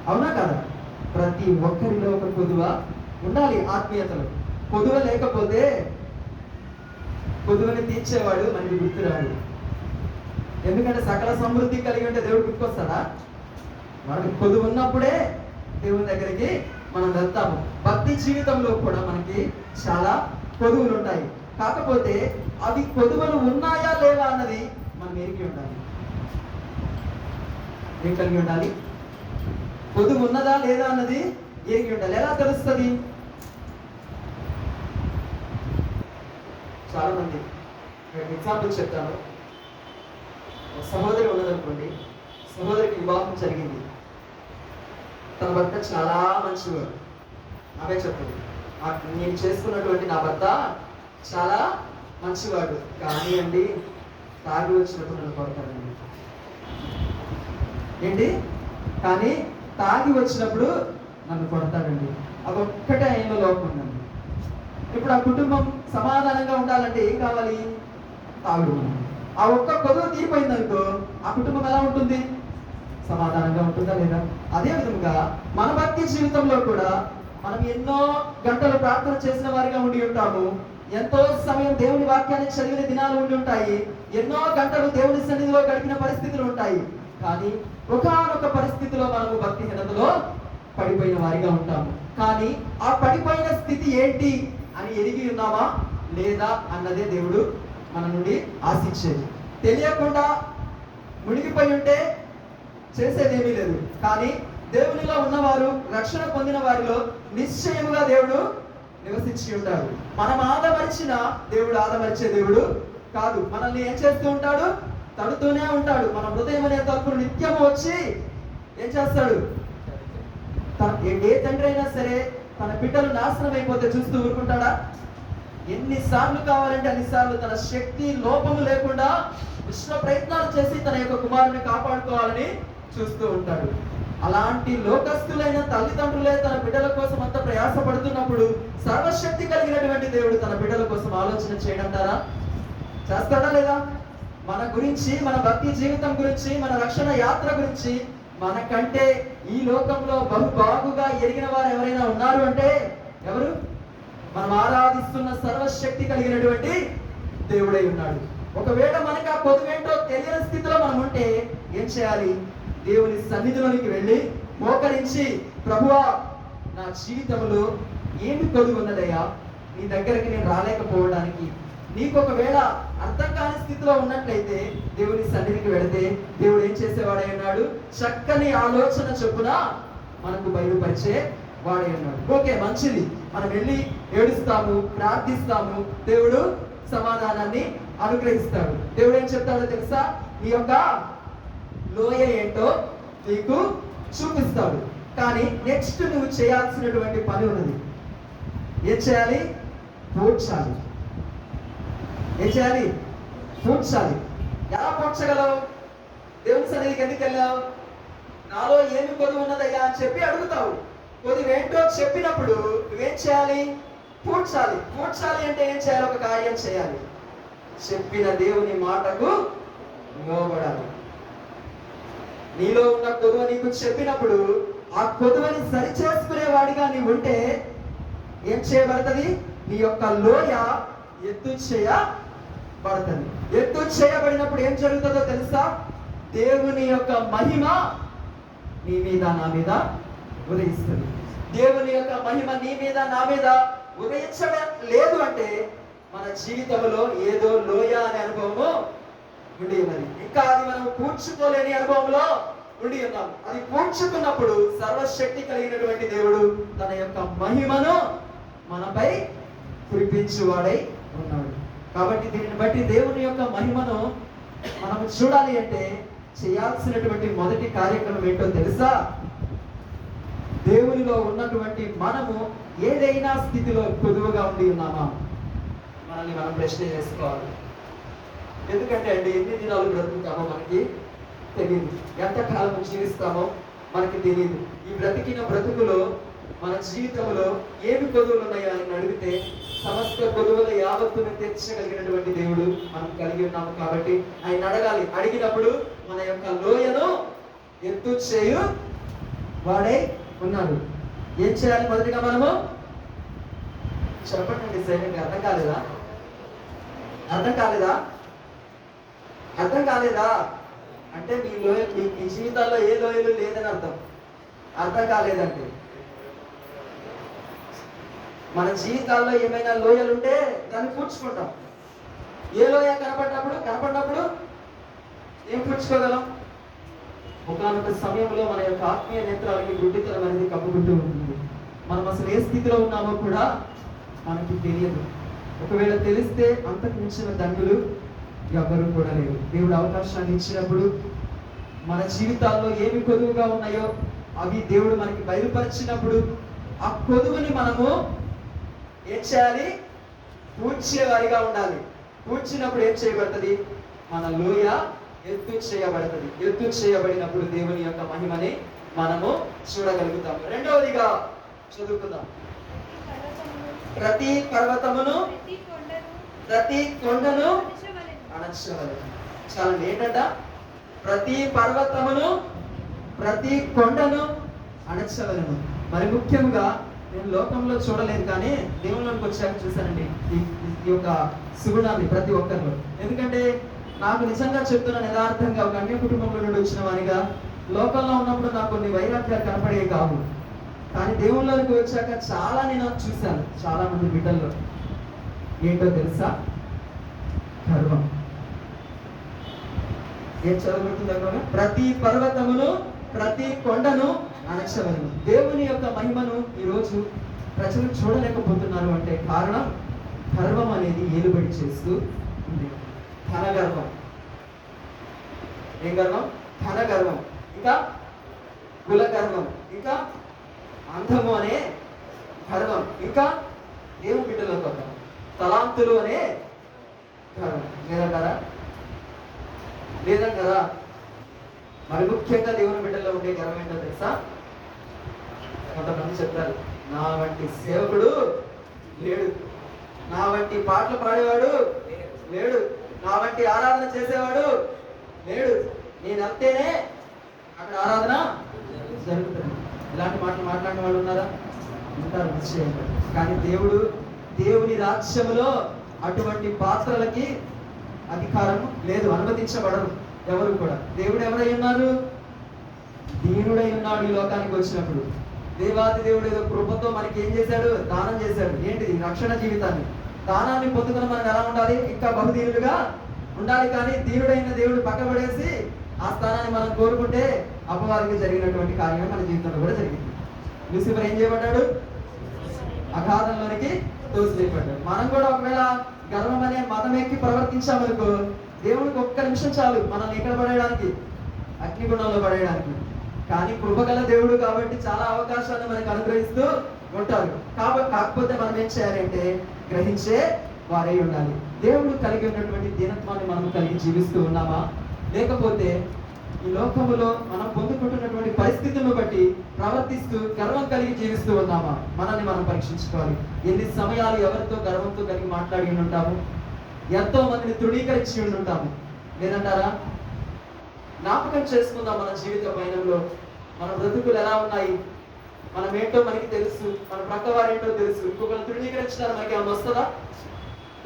అవునా కదా? ప్రతి ఒక్కరిలో ఒక కొదువ ఉండాలి ఆత్మీయతలో. కొదువ లేకపోతే కొదువని తీర్చేవాడు మనకి గుర్తురాడు. ఎందుకంటే సకల సమృద్ధి కలిగి ఉంటే దేవుడు గుర్తుకొస్తాడా? మనకి కొదువు ఉన్నప్పుడే దేవుని దగ్గరికి మనం వెళ్తాము. భక్తి జీవితంలో కూడా మనకి చాలా కొదువులు ఉంటాయి. కాకపోతే అవి కొదువులు ఉన్నాయా లేవా అన్నది మనం ఎరిగి ఉండాలి. ఏం కలిగి ఉండాలి? కొదువు ఉన్నదా లేదా అన్నది ఎరిగి ఉండాలి. ఎలా తెలుస్తుంది? చాలా మంది ఎగ్జాంపుల్ చెప్తాను. సహోదరి ఉన్నదనుకోండి, సహోదరికి వివాహం జరిగింది, తన భర్త చాలా మంచివాడు. ఆమె చెప్తుంది, నేను చేసుకున్నటువంటి నా భర్త చాలా మంచివాడు, కానీ అండి తాగి వచ్చినప్పుడు నన్ను కొడతాడండి. ఏంటి? కానీ తాగి వచ్చినప్పుడు నన్ను కొడతాడండి. అది ఒక్కటే ఆయనలో లోపం ఉందండి. ఇప్పుడు ఆ కుటుంబం సమాధానంగా ఉండాలంటే ఏం కావాలి? తాగుడు. ఆ ఒక్క కొదువు తీరిపోయిందనుకో ఆ కుటుంబం ఎలా ఉంటుంది? సమాధానంగా ఉంటుందా లేదా? అదే విధంగా మన భక్తి జీవితంలో కూడా మనం ఎన్నో గంటలు ప్రార్థన చేసిన వారిగా ఉండి ఉంటాము, ఎంతో సమయం దేవుని వాక్యాన్ని చదివిన దినాలు ఉండి ఉంటాయి, ఎన్నో గంటలు దేవుని సన్నిధిలో గడిపిన పరిస్థితులు ఉంటాయి. కానీ ఒకానొక పరిస్థితిలో మనము భక్తిహీనతలో పడిపోయిన వారిగా ఉంటాము. కానీ ఆ పడిపోయిన స్థితి ఏంటి అని ఎరిగి ఉన్నామా లేదా అన్నదే దేవుడు మన నుండి ఆశించేది. తెలియకుండా మునిగిపోయి ఉంటే చేసేదేమీ లేదు. కానీ దేవునిలో ఉన్నవారు, రక్షణ పొందిన వారిలో నిశ్చయముగా దేవుడు నివసించి ఉంటాడు. మనం ఆదమరిచిన దేవుడు ఆదమరిచే దేవుడు కాదు. మనల్ని ఏం చేస్తూ ఉంటాడు? తడుతూనే ఉంటాడు. మన హృదయం అనే తలుపులు నిత్యము వచ్చి ఏం చేస్తాడు? ఏ తండ్రి అయినా సరే తన బిడ్డలు నాశనం అయిపోతే చూస్తూ ఊరుకుంటాడా? ఎన్నిసార్లు కావాలంటే అన్నిసార్లు తన శక్తి లోపము లేకుండా విశ్వ ప్రయత్నాలు చేసి తన యొక్క కుమారుని కాపాడుకోవాలని చూస్తూ ఉంటాడు. అలాంటి లోకస్తులైన తల్లిదండ్రులే తన బిడ్డల కోసం అంత ప్రయాసపడుతున్నప్పుడు సర్వశక్తి కలిగినటువంటి దేవుడు తన బిడ్డల కోసం ఆలోచన చేయడంటారా? చేస్తాడా లేదా? మన గురించి, మన భక్తి జీవితం గురించి, మన రక్షణ యాత్ర గురించి మనకంటే ఈ లోకంలో బాగుగా ఎరిగిన వారు ఎవరైనా ఉన్నారు అంటే ఎవరు? మనం ఆరాధిస్తున్న సర్వశక్తి కలిగినటువంటి దేవుడై ఉన్నాడు. ఒకవేళ మనకి ఆ కొదువేంటో తెలియని స్థితిలో మనం ఉంటే ఏం చేయాలి? దేవుని సన్నిధిలోనికి వెళ్ళి మోకరించి, ప్రభువా నా జీవితంలో ఏమి కొదువు ఉన్నదయ్యా, నీ దగ్గరికి నేను రాలేకపోవడానికి. నీకు ఒకవేళ అర్థం కాని స్థితిలో ఉన్నట్లయితే దేవుని సన్నిధికి వెళితే దేవుడు ఏం చేసేవాడై ఉన్నాడు? చక్కని ఆలోచన చొప్పున మనకు బయలుపరిచే వాడే ఉన్నాడు. ఓకే, మంచిది. మనం వెళ్ళి ఏడుస్తాము, ప్రార్థిస్తాము, దేవుడు సమాధానాన్ని అనుగ్రహిస్తాడు. దేవుడు ఏం చెప్తాడో తెలుసా? నీ యొక్క లోయ ఏంటో నీకు చూపిస్తాడు. కానీ నెక్స్ట్ నువ్వు చేయాల్సినటువంటి పని ఉన్నది. ఏం చేయాలి? పూడ్చాలి. ఏం చేయాలి? పూడ్చాలి. ఎలా పూడ్చగలవు? దేవుని సన్నిధికి ఎందుకు వెళ్ళావు? నాలో ఏమి కొదువు ఉన్నదయ్యా అని చెప్పి అడుగుతావు. కొద్దిగా ఏంటో చెప్పినప్పుడు నువ్వేం చేయాలి? పూడ్చాలి. పూడ్చాలి అంటే ఏం చేయాలి? ఒక కార్యం చేయాలి. చెప్పిన దేవుని మాటకు లోబడాలి. నీలో ఉన్న కొదువ నీకు చెప్పినప్పుడు ఆ కొదువని సరి చేసుకునేవాడిగా నీవు ఉంటే ఏం చేయబడుతుంది? నీ యొక్క లోయ ఎత్తు చేయబడుతుంది. ఎత్తు చేయబడినప్పుడు ఏం జరుగుతుందో తెలుసా? దేవుని యొక్క మహిమ నీ మీద నా మీద ఉదయిస్తుంది. దేవుని యొక్క మహిమ నీ మీద నా మీద ఉదయించడం లేదు అంటే మన జీవితంలో ఏదో లోయ అనే అనుభవము ఉండి ఉన్నది. ఇంకా అది మనం పూడ్చుకోలేని అనుభవంలో ఉండి ఉన్నాం. అది పూడ్చుకున్నప్పుడు సర్వశక్తి కలిగినటువంటి దేవుడు తన యొక్క మహిమను మనపై కురిపించువాడై ఉన్నాడు. కాబట్టి దీనిని బట్టి దేవుని యొక్క మహిమను మనము చూడాలి అంటే చేయాల్సినటువంటి మొదటి కార్యక్రమం ఏంటో తెలుసా? దేవునిలో ఉన్నటువంటి మనము ఏదైనా స్థితిలో కొదువుగా ఉండి ఉన్నామా? మనల్ని మనం ప్రశ్న చేసుకోవాలి. ఎందుకంటే ఎన్ని దినాలు బ్రతుకుతామో మనకి తెలియదు. ఎంతకాలం జీవిస్తామో మనకి తెలియదు. ఈ బ్రతికిన బ్రతుకులో మన జీవితంలో ఏమి కొదువులు ఉన్నాయో అని అడిగితే సమస్త కొదువుల యావత్తును తీర్చగలిగినటువంటి దేవుడు మనం కలిగి ఉన్నాము. కాబట్టి ఆయన అడగాలి. అడిగినప్పుడు మన యొక్క లోయను ఎత్తు చేయు వాడే ఉన్నాడు. ఏం చేయాలి? మొదటిగా మనము చెప్పండి. సైలెంట్. అర్థం కాలేదా? అర్థం కాలేదా? అర్థం కాలేదా అంటే మీ లోయ మీ జీవితాల్లో ఏ లోయలు లేదని అర్థం. అర్థం కాలేదంటే మన జీవితాల్లో ఏమైనా లోయలు ఉంటే దాన్ని పూడ్చుకుంటాం. ఏ లోయ కనపడినప్పుడు ఏం పూడ్చుకోగలం? ఒకనొక సమయంలో మన యొక్క ఆత్మీయ నేత్రాలకి గుడ్డితనం అనేది కప్పుకుంటూ ఉంటుంది. మనం అసలు ఏ స్థితిలో ఉన్నామో కూడా మనకి తెలియదు. ఒకవేళ తెలిస్తే అంతకు మించిన ధన్యులు ఎవరు కూడా లేరు. దేవుడు అవకాశాన్ని ఇచ్చినప్పుడు మన జీవితాల్లో ఏమి కొదువుగా ఉన్నాయో అవి దేవుడు మనకి బయలుపరిచినప్పుడు ఆ కొదువుని మనము ఏం చేయాలి? పూడ్చేవారిగా ఉండాలి. పూడ్చినప్పుడు ఏం చేయబడుతుంది? మన లోయ ఎత్తు చేయబడుతుంది. ఎత్తు చేయబడినప్పుడు దేవుని యొక్క మహిమని మనము చూడగలుగుతాము. రెండవదిగా చదువుకుందాం. ప్రతి పర్వతమును ప్రతి కొండను అణచవలెను. చాలా ఏంటంట? ప్రతి పర్వతమును ప్రతి కొండను అణచవలెను. మరి ముఖ్యంగా నేను లోకంలో చూడలేదు కానీ దేవుళ్ళకి వచ్చాక చూశానండి ఈ యొక్క సుగుణాన్ని ప్రతి ఒక్కరిలో. ఎందుకంటే నాకు నిజంగా చెప్తున్న యథార్థంగా ఒక అన్య కుటుంబంలో నుండి వచ్చిన వారిగా లోకంలో ఉన్నప్పుడు నాకు కొన్ని వైరాగ్యాలు కనపడేవి కావు. కానీ దేవుళ్ళకి వచ్చాక చాలా నేను చూశాను. చాలా మంది బిడ్డల్లో ఏంటో తెలుసా? గర్వం. ఏం చదవబడుతుంది? ప్రతి పర్వతమును ప్రతి కొండను అణచవలెను. దేవుని యొక్క మహిమను ఈరోజు ప్రజలు చూడలేకపోతున్నారు అంటే కారణం గర్వం అనేది ఏలుబడి చేస్తూ ఉంది. ధన గర్వం. ఏం గర్వం? ధన గర్వం. ఇంకా కుల గర్వం. ఇంకా అందము అనే గర్వం. ఇంకా దేవుని బిడ్డల గర్వం. తలాంతులు అనే గర్వం. లేదా కదా? మరి ముఖ్యంగా దేవుని బిడ్డల్లో ఉండే గర్వం ఏంటో తెలుసా? కొంతమంది చెప్తారు, నా వంటి సేవకుడు లేడు, నా వంటి పాటలు పాడేవాడు లేడు, నా వంటి ఆరాధన చేసేవాడు లేడు, నేను అంతేనే అక్కడ ఆరాధన జరుగుతుంది. ఇలాంటి మాటలు మాట్లాడిన వాళ్ళు ఉన్నారా? ఉంటారు నిశ్చయం. కానీ దేవుని రాజ్యములో అటువంటి పాత్రలకి అధికారం లేదు, అనుమతించబడరు ఎవరు కూడా. దేవుడు ఎవరై ఉన్నారు? దీనుడై ఉన్నాడు. ఈ లోకానికి వచ్చినప్పుడు దేవాది దేవుడు ఏదో కృపతో మనకి ఏం చేశాడు? దానం చేశాడు. ఏంటిది? రక్షణ జీవితాన్ని. దానాన్ని పొందుకుని మనం ఎలా ఉండాలి? ఇంకా బహుదీనులుగా ఉండాలి. కానీ దీనుడైన దేవుడు పక్కబడేసి ఆ స్థానాన్ని మనం కోరుకుంటే అపవాదికి జరిగినటువంటి కార్యమే మన జీవితంలో కూడా జరిగింది. లూసిఫర్ ఏం చేయబడ్డాడు? అగాధంలోనికి తోసివేయబడ్డాడు. మనం కూడా ఒకవేళ గర్వం అనే మతం ఎక్కి ప్రవర్తించామనుకో, దేవుడికి ఒక్క నిమిషం చాలు మనల్ని ఎక్కడ పడేయడానికి, అగ్నిగుణంలో పడేయడానికి. కానీ కృపగల దేవుడు కాబట్టి చాలా అవకాశాలను మనకు అనుగ్రహిస్తూ ఉంటారు. కాకపోతే మనం ఏం చేయాలంటే గ్రహించే వారై ఉండాలి. దేవుడు కలిగి ఉన్నటువంటి దీనత్వాన్ని మనం కలిగి జీవిస్తూ ఉన్నామా, లేకపోతే ఈ లోకములో మనం పొందుకుంటున్నటువంటి పరిస్థితులను బట్టి ప్రవర్తిస్తూ గర్వం కలిగి జీవిస్తూ ఉన్నామా? మనల్ని మనం పరీక్షించుకోవాలి. ఎన్ని సమయాలు ఎవరితో గర్వంతో కలిగి మాట్లాడి ఉంటాము, ఎంతో మందిని తృణీకరించి ఉంటాము, లేదంటారా? జ్ఞాపకం చేసుకుందాం మన జీవిత పయనంలో మన బ్రతుకులు ఎలా ఉన్నాయి. మనం ఏంటో మనకి తెలుసు, మన ప్రక్క వారేంటో తెలుసు. ఇంకొకరు తృణీకరించడానికి మనకి ఏమైనా వస్తుందా?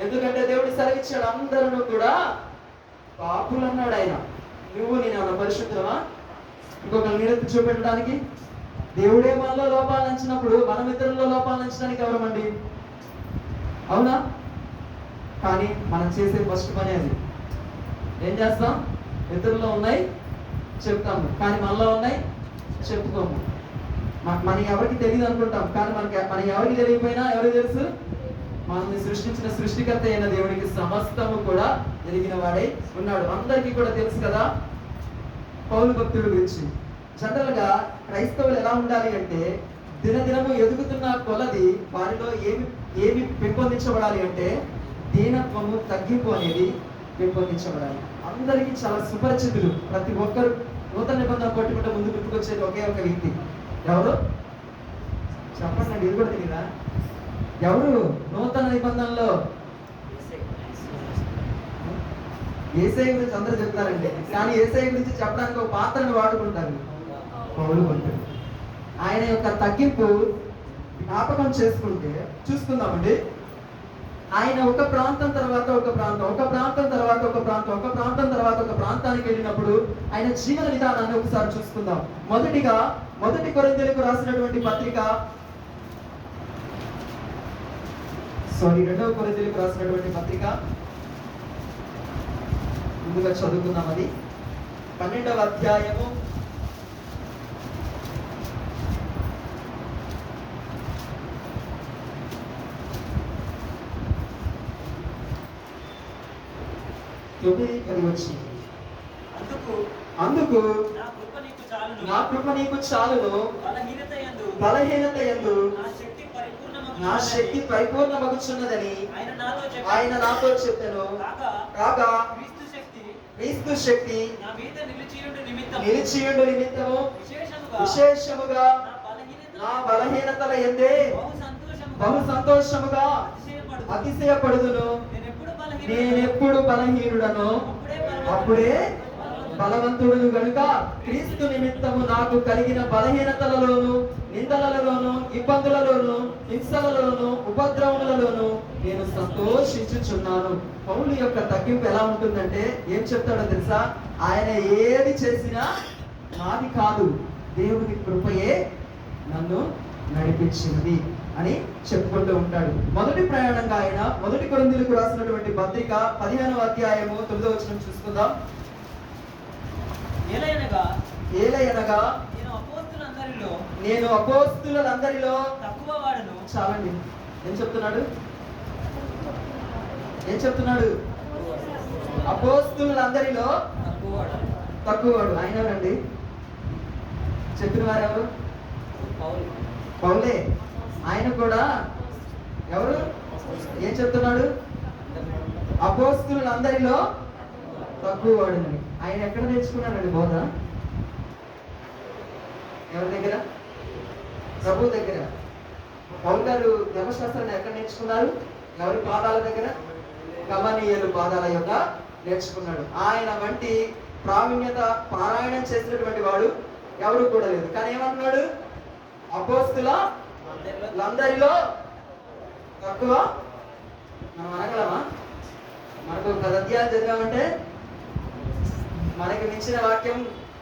ఎందుకంటే దేవుడు సెలవిచ్చాడు, అందరూ కూడా పాపులు అన్నాడు ఆయన. నువ్వు నేను పరిశుద్ధమా ఇంకొకరు నీరెత్తి చూపెట్టడానికి? దేవుడే మనలో లోపాలు అంచినప్పుడు మనం ఇతరుల్లో లోపాలు అంచడానికి ఎవరమండి? అవునా? కానీ మనం చేసే ఫస్ట్ పని అది. ఏం చేస్తాం? ఇతరుల్లో ఉన్నాయి చెప్తాము, కానీ మనలో ఉన్నాయి చెప్పుకోము. మన ఎవరికి తెలియదు అనుకుంటాం, కానీ మన ఎవరికి తెలియకపోయినా ఎవరికి తెలుసు? మనల్ని సృష్టించిన సృష్టికర్త అయిన దేవుడికి సమస్తము కూడా ఎరిగిన వాడై ఉన్నాడు. అందరికీ కూడా తెలుసు కదా పౌలు భక్తుడి గురించి. జనరల్ గా క్రైస్తవులు ఎలా ఉండాలి అంటే, దినదినము ఎదుగుతున్న కొలది వారిలో ఏమి పెంపొందించబడాలి అంటే దీనత్వము, తగ్గింపు అనేది పెంపొందించబడాలి. అందరికీ చాలా సుపరిచితులు. ప్రతి ఒక్కరు నూతన నిబంధన పట్టుకుంటే ముందు గుర్తుకొచ్చేది ఒకే ఒక వ్యక్తి. ఎవరు చెప్పండి? ఇది కూడా తెలియదా? ఎవరు నూతన నిబంధనలో? యేసయ్య గురించి అందరూ చెప్తారండి, కానీ యేసయ్య గురించి చెప్పడానికి ఒక పాత్రను వాడుకుంటారు. పౌలు భక్తుడు. ఆయన యొక్క తగ్గింపు జ్ఞాపకం చేసుకుంటే చూసుకుందామండి. ఆయన ఒక ప్రాంతం తర్వాత ఒక ప్రాంతం, ఒక ప్రాంతం తర్వాత ఒక ప్రాంతం, ఒక ప్రాంతం తర్వాత ఒక ప్రాంతానికి వెళ్ళినప్పుడు ఆయన జీవన విధానాన్ని ఒకసారి చూసుకుందాం. మొదటిగా మొదటి కొరింథీయులకు రాసినటువంటి పత్రిక, రెండవ కొరింథీయులకు రాసినటువంటి పత్రిక ముందుగా చదువుకుందాం. అది 12వ అధ్యాయము 9-10 వచ్చింది. అందుకు నా కృప నీకు చాలును, బలహీనత యందు నా శక్తి పరిపూర్ణమగుచున్నదని ఆయన నాతో చెప్పెను. కాగా క్రీస్తు శక్తి నిలిచియుండు నిమిత్తము విశేషముగా నా బలహీనతల యందే బహు సంతోషముగా అతిశయపడుదును. నేనెప్పుడు బలహీనుడను అప్పుడే బలవంతుడు గనుక క్రీస్తు నిమిత్తము నాకు కలిగిన బలహీనతలలోను, నిందలలోను, ఇబ్బందులలోను, హింసలలోను, ఉపద్రవములలోను నేను సంతోషించుచున్నాను. పౌలు యొక్క తగ్గింపు ఎలా ఉంటుందంటే ఏం చెప్తాడో తెలుసా? ఆయన ఏది చేసినా నాది కాదు, దేవుని కృపయే నన్ను నడిపించినది అని చెప్పుకుంటూ ఉంటాడు. మొదటి ప్రయాణంగా ఆయన మొదటి కొరింథీయులకు రాసినటువంటి పత్రిక 15వ అధ్యాయము 9వ వచనం చూసుకుందాం. ఏలయనగా నేను అపోస్తలులందరిలో తక్కువ వాడను. చాలండి. ఏం చెప్తున్నాడు? అపోస్తలులందరిలో తక్కువవాడు. ఆయనండి చెప్పిన వారు ఎవరు? పౌలే. ఆయన కూడా ఎవరు? ఏం చెప్తున్నాడు? అపోస్తలులందరిలో తక్కువ వాడిని. ఆయన ఎక్కడ నేర్చుకున్నాడండి బోధ? ఎవరి దగ్గర? ప్రభు దగ్గర. పౌలు గారు ధర్మశాస్త్రాన్ని ఎక్కడ నేర్చుకున్నారు? ఎవరి పాదాల దగ్గర? గమనీయులు పాదాల యొక్క నేర్చుకున్నాడు. ఆయన వంటి ప్రావీణ్యత పారాయణం చేసినటువంటి వాడు ఎవరు కూడా లేదు. కానీ ఏమంటున్నాడు? అపోస్తలులందరిలో తక్కువ. మనం అనగలమా? మనకు ఒక అధ్యాయం చదివామంటే మనకి మించిన వాక్యం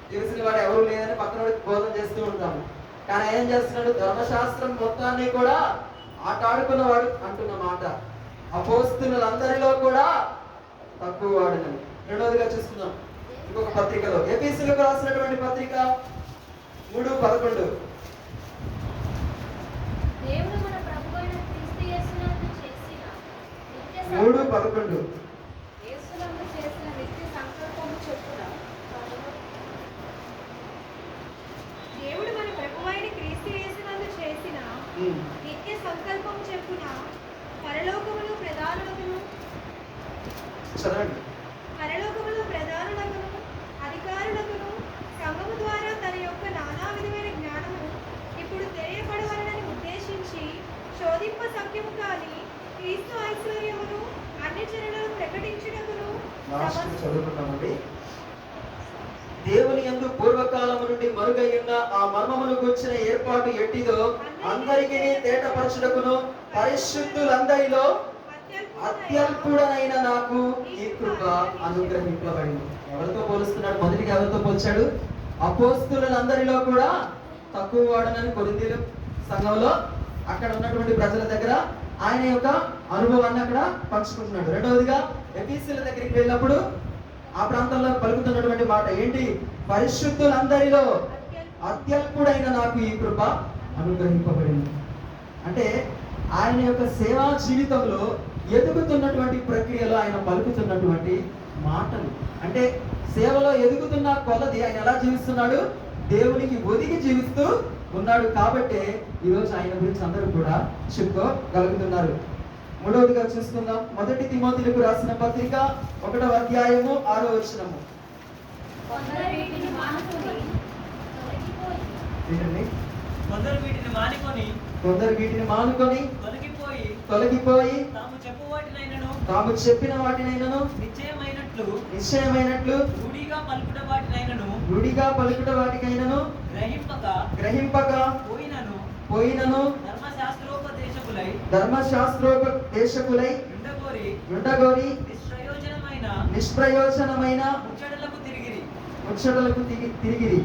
తెలిసిన వాడు ఎవరు లేదని పక్కన బోధన చేస్తూ ఉంటాము. కానీ ఏం చేస్తున్నాడు? ధర్మశాస్త్రం మొత్తాన్ని కూడా ఆటాడుకున్నవాడు అంటున్న మాట. అపోస్తలులందరిలో కూడా తక్కువ వాడినని. రెండవదిగా చూసుకుందాం ఇంకొక పత్రికలో, ఎఫెసీయులకు రాసినటువంటి పత్రిక 3:11. దేవుడు మన ప్రభువైన క్రీస్తు యేసునందు చేసిన నిత్య 3:11 యేసునందు చేసిన నిత్య సంకల్పము చొప్పున దేవుడు మన ప్రభువైన క్రీస్తు యేసునందు చేసిన నిత్య సంకల్పం చెప్పున పరలోకములో ప్రధానులకును చదవండి. అధికారులకును సంఘము ద్వారా తన యొక్క నానా విధమైన జ్ఞానము ఇప్పుడు తెలియబడవలనని ఉద్దేశించి శోధింప సత్యము కాని క్రీస్తు ఐశ్వర్యమును అన్ని జనులను ప్రకటించుటకును లాస్ట్ చదువుకున్నామండి. దేవుని యందు పూర్వకాలము నుండి మరుగైన ఆ మర్మమును గుర్చిన ఏర్పాటు ఎట్టిదో అందరికీ తేటపరచుటకును పరిశుద్ధులందరిలో అత్యల్పుడనైన నాకు ఈ కృప అనుగ్రహింపబడింది. ఎవరితో పోలుస్తున్నాడు? మొదటిగా ఎవరితో పోల్చాడు? అపోస్తులందరిలో కూడా తక్కువ వాడనని కొరింథీయుల సంఘంలో అక్కడ ఉన్నటువంటి ప్రజల దగ్గర ఆయన యొక్క అనుభవాన్ని అక్కడ పంచుకుంటున్నాడు. రెండవదిగా ఎఫీసీయుల దగ్గరికి వెళ్ళినప్పుడు ఆ ప్రాంతంలో పలుకుతున్నటువంటి మాట ఏంటి? పరిశుద్ధులందరిలో అత్యల్పుడైన నాకు ఈ కృప అనుగ్రహింపబడింది. అంటే ఆయన యొక్క సేవా జీవితంలో ఎదుగుతున్నటువంటి ప్రక్రియలో ఆయన పలుకుతున్నటువంటి మాటలు, అంటే సేవలో ఎదుగుతున్న కొలది ఆయన ఎలా జీవిస్తున్నాడు? దేవునికి ఒదిగి జీవిస్తూ ఉన్నాడు. కాబట్టి ఈరోజు ఆయన గురించి అందరూ కూడా చెప్పుకోగలుగుతున్నారు. మూడవదిగా చూసుకుందాం. 1 తిమోతిలకు రాసిన పత్రిక 1వ అధ్యాయము 6వ వచనము. కొందరు వీటిని మానుకొని తొలగిపోయి తాము చెప్పిన వాటినైనను నిశ్చయమైనట్లు రూఢిగా పలుకుట వాటికైనను గ్రహింపక పోయినను ధర్మశాస్త్రోపదేశకులై ఉండగోరి నిష్ప్రయోజనమైన ముచ్చటలకు తిరిగిరి.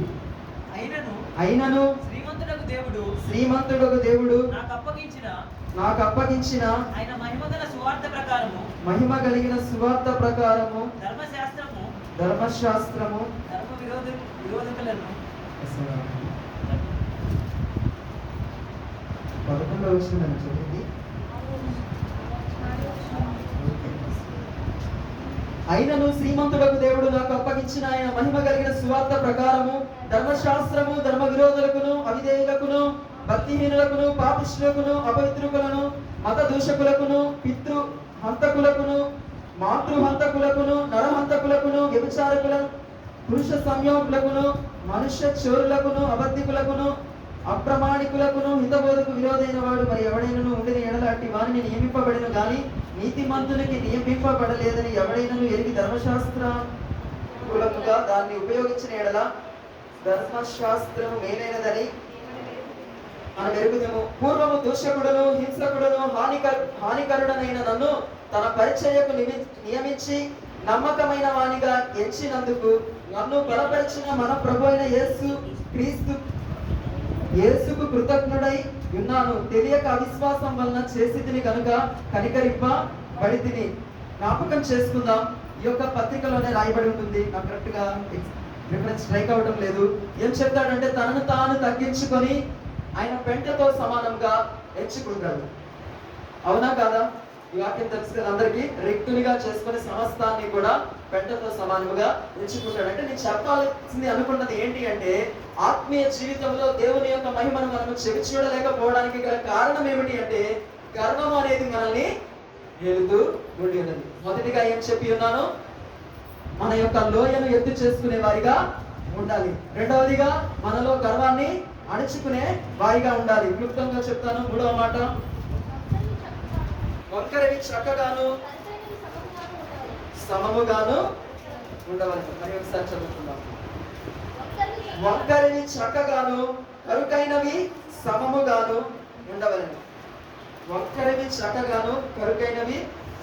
అయినను శ్రీమంతుడకు దేవుడు నాకు అప్పగించిన ఆయన మహిమ కలిగిన సువార్త ప్రకారము ధర్మశాస్త్రము విరోధకులను 11వ వచనం చదివింది. అయినను శ్రీమంతుడకు దేవుడు నాకు అప్పగించిన ఆయన మహిమ కలిగిన సువార్త ప్రకారము ధర్మశాస్త్రము ధర్మ విరోధులకును అవిధేయులకును భక్తిహీనులకును పాపిష్ఠులకును అపవిత్రుకులను మత దూషకులకును పితృ హంతకులకును మాతృహంతకులకును నరహంతకులకును వ్యభిచారకులను పురుష సంయోగులకును మనుష్య చోరులకును అబద్ధికులకును అప్రమాణికులకును హితబోధకు విరోధైన వాడు మరి ఎవడైనను ఉండిన ఎడలాంటి వారిని నియమింపబడిన గాని నీతిమంతునికి నియమింపబడలేదని ఎవడైనను ఎరిగి ధర్మశాస్త్రముగా దాన్ని ఉపయోగించిన ఎడల ధర్మశాస్త్రము మేలైనదని మనం ఎరుగుదము. పూర్వము దూషకుడును హింసకుడును హానికరుడనైన నన్ను తన పరిచర్యకు నియమించి నమ్మకమైన వానిగా ఎంచినందుకు నన్ను బలపరిచిన మన ప్రభు అయిన యేసుకు కృతజ్ఞుడై ఉన్నాను. తెలియక అవిశ్వాసం వలన చేసి తిని కనుక కనికరింపబడి తిని. జ్ఞాపకం చేసుకుందాం. ఈ యొక్క పత్రికలోనే రాయబడి ఉంటుంది. నాకు కరెక్ట్ గా రిఫరెన్స్ స్ట్రైక్ అవడం లేదు. ఏం చెప్తాడంటే తనను తాను తగ్గించుకొని ఆయన పెంటతో సమానంగా ఎంచుకుంటాడు. అవునా కాదా? ఈ వాక్యం తెలుసు కదా అందరికీ. రెక్తునిగా చేసుకుని సమస్తాన్ని కూడా పెంటతో సమానముగా ఎంచుకుంటాడు. అంటే నేను చెప్పాల్సింది అనుకున్నది ఏంటి అంటే, ఆత్మీయ జీవితంలో దేవుని యొక్క మహిమను మనము చెవి చూడలేకపోవడానికి గల కారణం ఏమిటి అంటే, గర్వం అనేది మనల్ని ఏలుతూ ఉండి ఉన్నది. మొదటిగా ఏం చెప్పి ఉన్నాను? మన యొక్క లోయను ఎత్తు చేసుకునే వారిగా ఉండాలి. రెండవదిగా మనలో గర్వాన్ని అణుచుకునే వారిగా ఉండాలి. క్లుప్తంగా చెప్తాను. మూడవ మాట, వంకరవి చక్కగాను సమముగాను ఉండవాలి. మరి ఒకసారి చదువుకుందాం. వంకరవి చక్కగాను కరుకైనవి సమముగాను ఉండవలను. వంకరవి చక్కగాను కరుకైనవి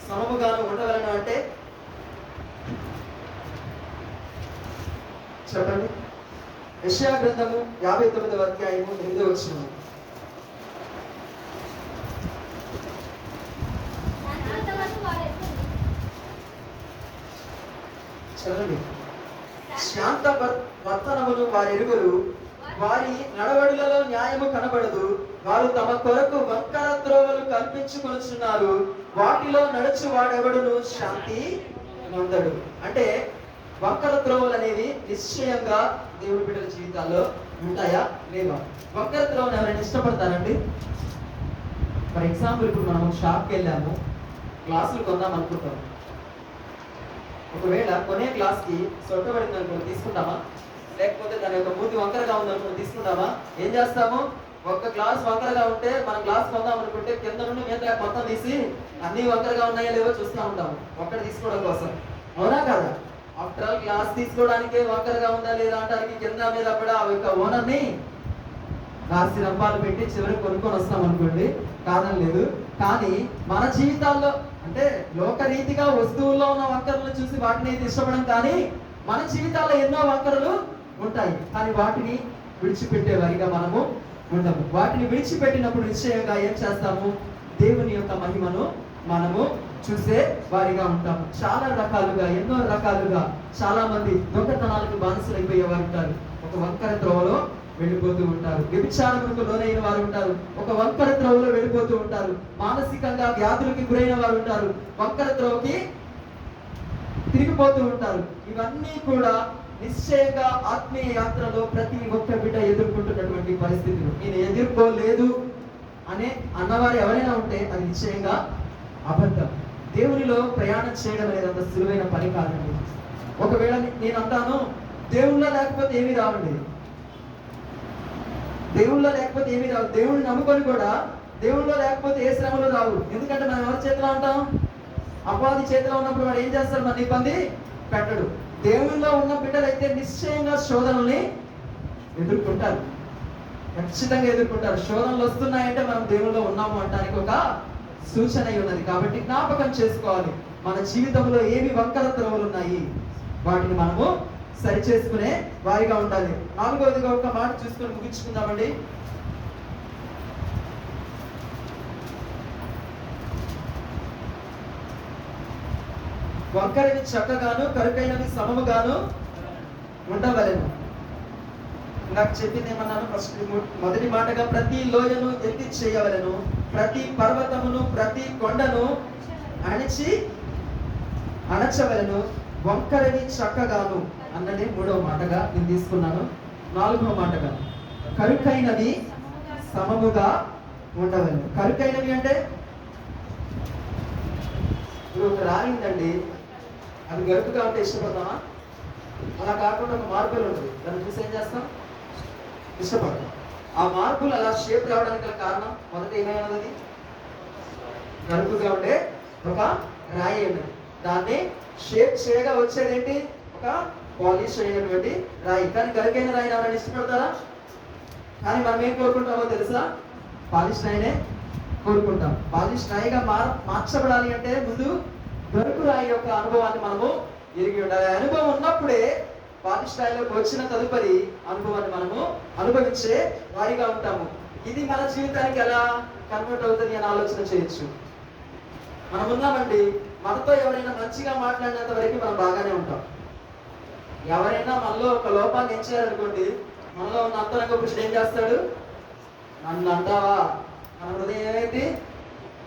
సమముగాను ఉండవలను అంటే చెప్పండి. యెషయా గ్రంథము 59వ అధ్యాయము 8వ వచనం. చదవండి. శాంత వర్తనమును వారెరుగురు, వారి నడవడులలో న్యాయము కనబడదు, వారు తమ కొరకు వంకర త్రోవలు కల్పించుకొనుచున్నారు, వాటిలో నడుచు వాడెవడును శాంతి పొందడు. అంటే వంకర త్రోవలు అనేవి నిశ్చయంగా దేవుడి బిడ్డల జీవితాల్లో ఉంటాయా లేవా? వంకర త్రోవను ఎవరైనా ఇష్టపడతారండి? ఫర్ ఎగ్జాంపుల్ ఇప్పుడు మనం షాప్కి వెళ్ళాము, గ్లాసులు కొందాం అనుకుంటాం. ఒకవేళ కొనే గ్లాస్కి సొట్టబడింది అనుకో తీసుకుంటామా? లేకపోతే దాని యొక్క మూతి వంకరగా ఉందనుకో తీసుకుంటామా? ఏం చేస్తాము? ఒక గ్లాస్ వంకరగా ఉంటే మనం గ్లాస్ కొందాం అనుకుంటే కింద నుండి మీద మొత్తం తీసి అన్ని వంకరగా ఉన్నాయో లేవో చూస్తూ ఉంటాము ఒక్కటి తీసుకోవడం కోసం. అవునా కదా? ఆఫ్టర్ ఆల్ గ్లాస్ తీసుకోవడానికి వంకరగా ఉందా లేదా అంటానికి కింద మీద కూడా ఆ యొక్క ఓనర్ని రాసి రంపాలు పెట్టి చివరికి కొనుక్కొని వస్తాం అనుకోండి, కాదని లేదు. కానీ మన జీవితాల్లో అంటే లోకరీతిగా వస్తువుల్లో ఉన్న వంకరలు చూసి వాటిని అయితే ఇష్టపడం, కానీ మన జీవితాల్లో ఎన్నో వంకరలు ఉంటాయి. కానీ వాటిని విడిచిపెట్టే వారిగా మనము ఉండము. వాటిని విడిచిపెట్టినప్పుడు నిశ్చయంగా ఏం చేస్తాము? దేవుని యొక్క మహిమను మనము చూసే వారిగా ఉంటాము. చాలా రకాలుగా ఎన్నో రకాలుగా చాలా మంది దొంగతనాలకు బానిసలు అయిపోయే వారు ఉంటారు, ఒక వంకర త్రోవలో వెళ్ళిపోతూ ఉంటారు. వ్యభిచారములకు లోనైన వారు ఉంటారు, ఒక వంకర త్రోవలో వెళ్ళిపోతూ ఉంటారు. మానసికంగా వ్యాధులకి గురైన వారు ఉంటారు, వంకర త్రోవకి తిరిగిపోతూ ఉంటారు. ఇవన్నీ కూడా నిశ్చయంగా ఆత్మీయ యాత్రలో ప్రతి ఒక్క బిడ్డ ఎదుర్కొంటున్నటువంటి పరిస్థితులు. నేను ఎదుర్కోలేదు అనే అన్నవారు ఎవరైనా ఉంటే అది నిశ్చయంగా అబద్ధం. దేవునిలో ప్రయాణం చేయడం అనేది అంత సులువైన పని కాదండి. ఒకవేళ నేను అంటాను దేవుళ్ళో లేకపోతే ఏమీ రావండి, దేవుళ్ళో లేకపోతే ఏమీ రావు. దేవుడిని నమ్ముకొని కూడా దేవుళ్ళో లేకపోతే ఏ శ్రమలు రావు. ఎందుకంటే మనం ఎవరి చేతిలో ఉంటాం? అపవాది చేతిలో ఉన్నప్పుడు వాడు ఏం చేస్తాడు? మన ఇబ్బంది పెట్టడు. దేవుళ్ళలో ఉన్న బిడ్డలైతే నిశ్చయంగా శోధనల్ని ఎదుర్కొంటారు, ఖచ్చితంగా ఎదుర్కొంటారు. శోధనలు వస్తున్నాయంటే మనం దేవుళ్ళలో ఉన్నాము అనడానికి ఒక సూచన ఉన్నది. కాబట్టి జ్ఞాపకం చేసుకోవాలి, మన జీవితంలో ఏమి వంకర త్రోవలు ఉన్నాయి, వాటిని మనము సరి చేసుకునే వారిగా ఉండాలి. నాలుగవదిగా ఒక మాట చూసుకొని ముగించుకుందామండి. వంకరవి చక్కగాను కరుకైనవి సమముగాను ఉండవలెను. నాకు చెప్పింది ఏమన్నాను? ఫస్ట్ మొదటి మాటగా ప్రతి లోయను ఎత్తి చేయవలెను, ప్రతి పర్వతమును ప్రతి కొండను అణచవలెను, వంకరవి చక్కగాను అన్నది మూడవ మాటగా నేను తీసుకున్నాను. నాలుగవ మాటగా కరుకైనవి సమముగా ఉండవలెను. కరుకైనవి అంటే ఇప్పుడు ఒక రాయిందండి, అది గరుకుగా ఉంటే ఇష్టపడతామా? అలా కాకుండా ఒక మార్పులు ఉంటుంది, దాన్ని చూసి ఏం చేస్తాం? ఇష్టపడతాం. ఆ మార్పులు అలా షేప్ రావడానికి గల కారణం మొదట ఏమైనది? గరుకుగా ఉండే ఒక రాయి ఉన్నది, దాన్ని షేప్ చేయగా వచ్చేది ఏంటి? ఒక పాలిష్ అయినటువంటి రాయి. కానీ గరుకైన రాయిని ఎవరైనా ఇష్టపడతారా? కానీ మనం ఏం కోరుకుంటామో తెలుసా? పాలిష్ రాయినే కోరుకుంటాం. పాలిష్ రాయిగా మార్చబడాలి అంటే ముందు గరుకు రాయి యొక్క అనుభవాన్ని మనము ఎరిగి ఉండాలి. అనుభవం ఉన్నప్పుడే పాలిష్ రాయిలోకి వచ్చిన తదుపరి అనుభవాన్ని మనము అనుభవించే వారిగా ఉంటాము. ఇది మన జీవితానికి ఎలా కన్వర్ట్ అవుతుంది అని ఆలోచన చేయొచ్చు. మనం ఉన్నామండి, మనతో ఎవరైనా మంచిగా మాట్లాడినంత వరకు మనం బాగానే ఉంటాం. ఎవరైనా మనలో ఒక లోపాన్ని ఎంచారనుకోండి, మనలో ఉన్న అంతరంగ పురుషుడు ఏం చేస్తాడు? నన్ను అంటావా? మన హృదయం ఏమైంది?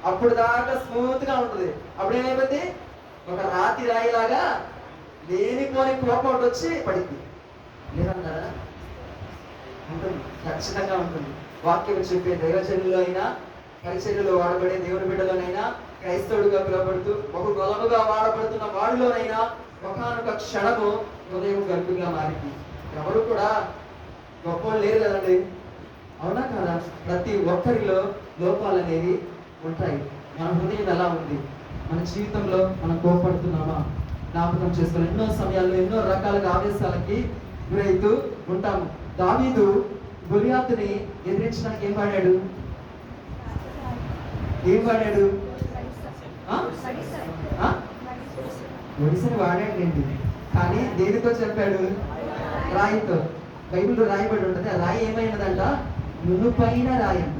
అప్పుడు దాకా స్మూత్ గా ఉంటుంది. అప్పుడు ఏమైపోయింది? ఒక రాతి రాయిలాగా లేనిపోని కోపం వచ్చి పడింది. లేదంటారా? ఉంటుంది, ఖచ్చితంగా ఉంటుంది. వాక్యం చెప్పే దైవజనుల్లో అయినా, పరిచర్యలో వాడబడే దేవుని బిడ్డలోనైనా, క్రైస్తవుడిగా పిలువబడుతూ బహు బలముగా వాడబడుతున్న వాడిలోనైనా ఒకనొక క్షణము హృదయం గర్భంగా మారింది. ఎవరు కూడా గొప్ప లేరు కదండి, అవునా కదా? ప్రతి ఒక్కరిలో లోపాలు అనేవి ఉంటాయి. మన హృదయం ఎలా ఉంది? మన జీవితంలో మనం కోపడుతున్నామా? జ్ఞాపకం చేసుకుని ఎన్నో సమయాల్లో ఎన్నో రకాలుగా ఆవేశాలకి గురవుతూ ఉంటాము. దావీదు గొలియాతుని ఎదిరించడానికి ఏం వాడాడు? ఒడిసని వాడాడండి, కానీ దేనితో చెప్పాడు? రాయితో. బైబిల్లో రాయబడి ఉంటుంది, ఆ రాయి ఏమైనదంట? నునుపైన రాయి అంట.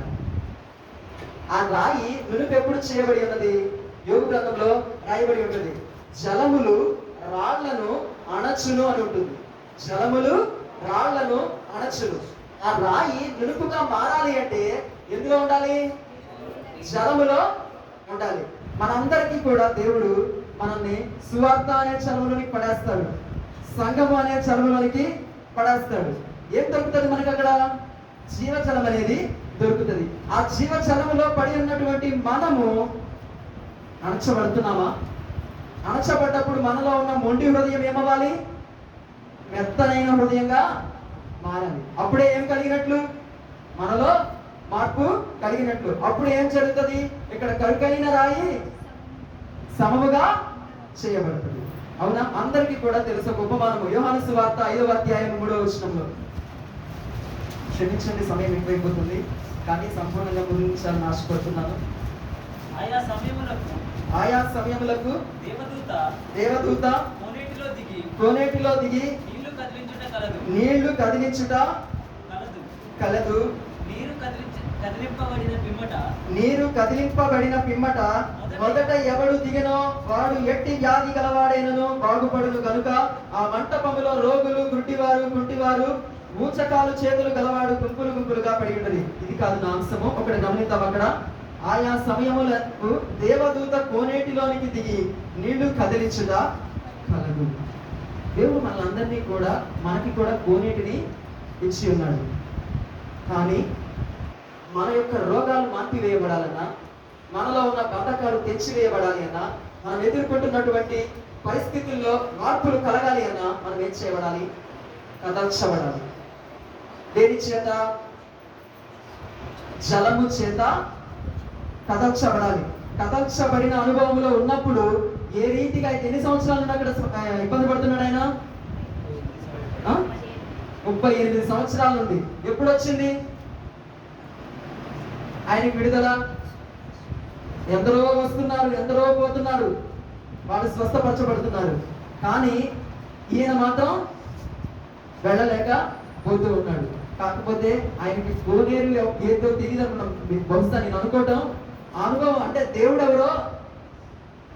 ఆ రాయి నునుపు ఎప్పుడు చేయబడి ఉన్నది? యోగు గ్రంథంలో రాయబడి ఉంటుంది, జలములు రాళ్లను అణచును అని ఉంటుంది. జలములు రాళ్లను అణచును. ఆ రాయి నునుపుగా మారాలి అంటే ఎందులో ఉండాలి? జలములో ఉండాలి. మనందరికీ కూడా దేవుడు మనల్ని సువార్త అనే చలములోనికి పడేస్తాడు, సంఘము అనే చలములోనికి పడేస్తాడు. ఏం దొరుకుతుంది మనకి అక్కడ? జీవజలం అనేది దొరుకుతుంది. ఆ జీవజలములో పడి ఉన్నటువంటి మనము అణచబడుతున్నామా? అణచబడ్డప్పుడు మనలో ఉన్న మొండి హృదయం ఏమవ్వాలి? మెత్తనైన హృదయంగా మారాలి. అప్పుడే ఏం కలిగినట్లు? మనలో మార్పు కలిగినట్లు. అప్పుడు ఏం జరుగుతుంది? ఇక్కడ కరుకైన రాయి సమముగా చేయబడుతుంది. అవునా? అందరికీ కూడా తెలుసు ఒక ఉపమానము. యోహాను సువార్త 5వ అధ్యాయం 3వ వచనంలో. క్షమించండి, సమయం ఎక్కువైపోతుంది, కానీ సంపూర్ణంగా ముగించాలని ఆశపడుతున్నాను. ఆయా సమయములకు దేవదూత కోనేటిలో దిగి నీళ్లు కదిలించుట కలదు. నీరు కదిలింపబడిన పిమ్మట మొదట ఎవడు దిగినో వాడు ఎట్టి వ్యాధి గలవాడైనను బాగుపడును కనుక ఆ మంటపములో రోగులు, గుడ్డివారు, కుంటివారు, ఊచకాలు చేతులు గలవాడు గుంపులు గుంపులుగా పడి ఉన్నది. ఇది కాదు నా అంశము, ఒకటి గమనిద్దాం. అక్కడ ఆయా సమయములకు దేవదూత కోనేటిలోనికి దిగి నీళ్లు కదిలించుట కలదు. దేవుడు మనలందరినీ కూడా, మనకి కూడా కోనేటిని ఇచ్చి ఉన్నాడు. కానీ మన యొక్క రోగాలు మాన్పివేయబడాలన్నా, మనలో ఉన్న బంధకాలు తెచ్చివేయబడాలి అన్నా, మనం ఎదుర్కొంటున్నటువంటి పరిస్థితుల్లో మార్పులు కలగాలి అన్నా మనం ఏం చేయబడాలి? కదల్చబడాలి. దేని చేత? జలము చేత కదల్చబడాలి. కదల్చబడిన అనుభవంలో ఉన్నప్పుడు ఏ రీతిగా ఎన్ని సంవత్సరాల నుండి అక్కడ ఇబ్బంది పడుతున్నాడు ఆయన? 38 సంవత్సరాల నుండి. ఎప్పుడు వచ్చింది ఆయనకి విడుదల? ఎందరో వస్తున్నారు, ఎందరో పోతున్నారు, వాళ్ళు స్వస్థపరచబడుతున్నారు. కానీ ఈయన మాత్రం వెళ్ళలేక పోతూ ఉన్నాడు. కాకపోతే ఆయనకి కోనేరు ఏదో తెలియదు అనుకున్నాం. బహుశా నేను అనుకోవటం అనుభవం అంటే దేవుడు ఎవరో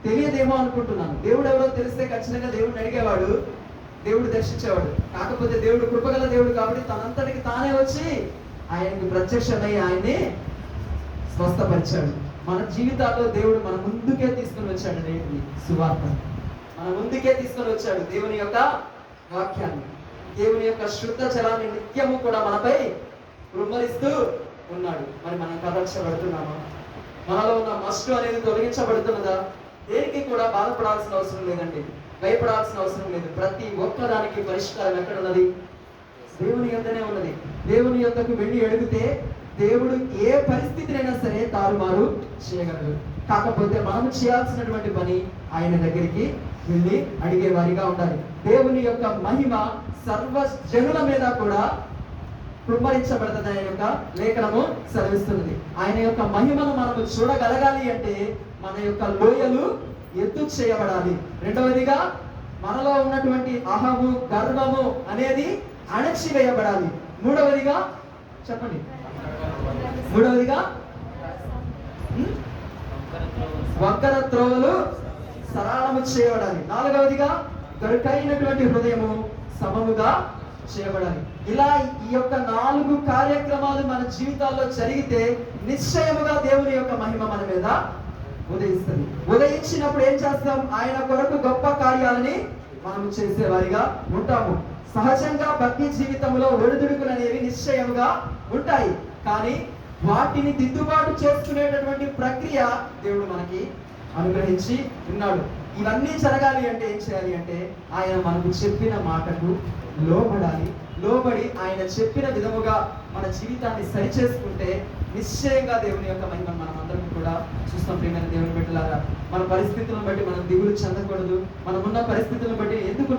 తెలియదేమో అనుకుంటున్నాను. దేవుడు ఎవరో తెలిస్తే ఖచ్చితంగా దేవుడిని అడిగేవాడు, దేవుడు దర్శించేవాడు. కాకపోతే దేవుడు కృపగల దేవుడు కాబట్టి తనంతటికి తానే వచ్చి ఆయనకు ప్రత్యక్షమై ఆయన్ని స్వస్థపరిచాడు. మన జీవితాల్లో దేవుడు మన ముందుకే తీసుకుని వచ్చాడు. నేటి సువార్త మన ముందుకే తీసుకొని వచ్చాడు. దేవుని యొక్క వాక్యాన్ని, దేవుని యొక్క శుద్ధ జలాన్ని నిత్యము కూడా మనపై రుమ్మరిస్తూ ఉన్నాడు. మరి మనం కదల్చబడుతున్నామా? మనలో ఉన్న మస్టు అనేది తొలగించబడుతున్నదా? దేనికి కూడా బాధపడాల్సిన అవసరం లేదండి, భయపడాల్సిన అవసరం లేదు. ప్రతి ఒక్కదానికి పరిష్కారం ఎక్కడ ఉన్నది? దేవుని యొద్దనే ఉన్నది. దేవుని యొద్దకు వెళ్ళి అడిగితే దేవుడు ఏ పరిస్థితినైనా సరే తారుమారు చేయగలడు. కాకపోతే మనం చేయాల్సినటువంటి పని ఆయన దగ్గరికి వెళ్ళి అడిగే వారిగా ఉండాలి. దేవుని యొక్క మహిమ సర్వ జనుల మీద కూడా కుమ్మరించబడుతుంది ఆయన యొక్క లేఖనము సెలవిస్తున్నది. ఆయన యొక్క మహిమను మనము చూడగలగాలి అంటే మన యొక్క లోయలు ఎత్తు చేయబడాలి. రెండవదిగా మనలో ఉన్నటువంటి అహము, గర్వము అనేది అణచివేయబడాలి. మూడవదిగా చెప్పండి, మూడవదిగా వక్ర త్రోవలు సరళము చేయబడాలి. నాలుగవదిగా దొరకైనటువంటి హృదయము సమముగా చేయబడాలి. ఇలా ఈ యొక్క 4 కార్యక్రమాలు మన జీవితాల్లో జరిగితే నిశ్చయముగా దేవుని యొక్క మహిమ మన మీద ఉదయిస్తుంది. ఉదయించినప్పుడు ఏం చేస్తాం? ఆయన కొరకు గొప్ప కార్యాలని మనం చేసేవారిగా ఉంటాము. సహజంగా భక్తి జీవితంలో ఒడిదుడుకులు అనేవి నిశ్చయముగా ఉంటాయి. కానీ వాటిని దిద్దుబాటు చేసుకునేటటువంటి ప్రక్రియ దేవుడు మనకి అనుగ్రహించి ఉన్నాడు. ఇవన్నీ జరగాలి అంటే ఏం చేయాలి అంటే ఆయన మనకు చెప్పిన మాటకు లోబడాలి. లోబడి ఆయన చెప్పిన విధముగా మన జీవితాన్ని సరిచేసుకుంటే నిశ్చయంగా దేవుని యొక్క మహిమ మనం అందరం కూడా చూస్తాం. ప్రియమైన దేవుని బిడ్డలారా, మన పరిస్థితులను బట్టి మనం దిగులు చెందకూడదు. మనం ఉన్న పరిస్థితులను బట్టి ఎందుకు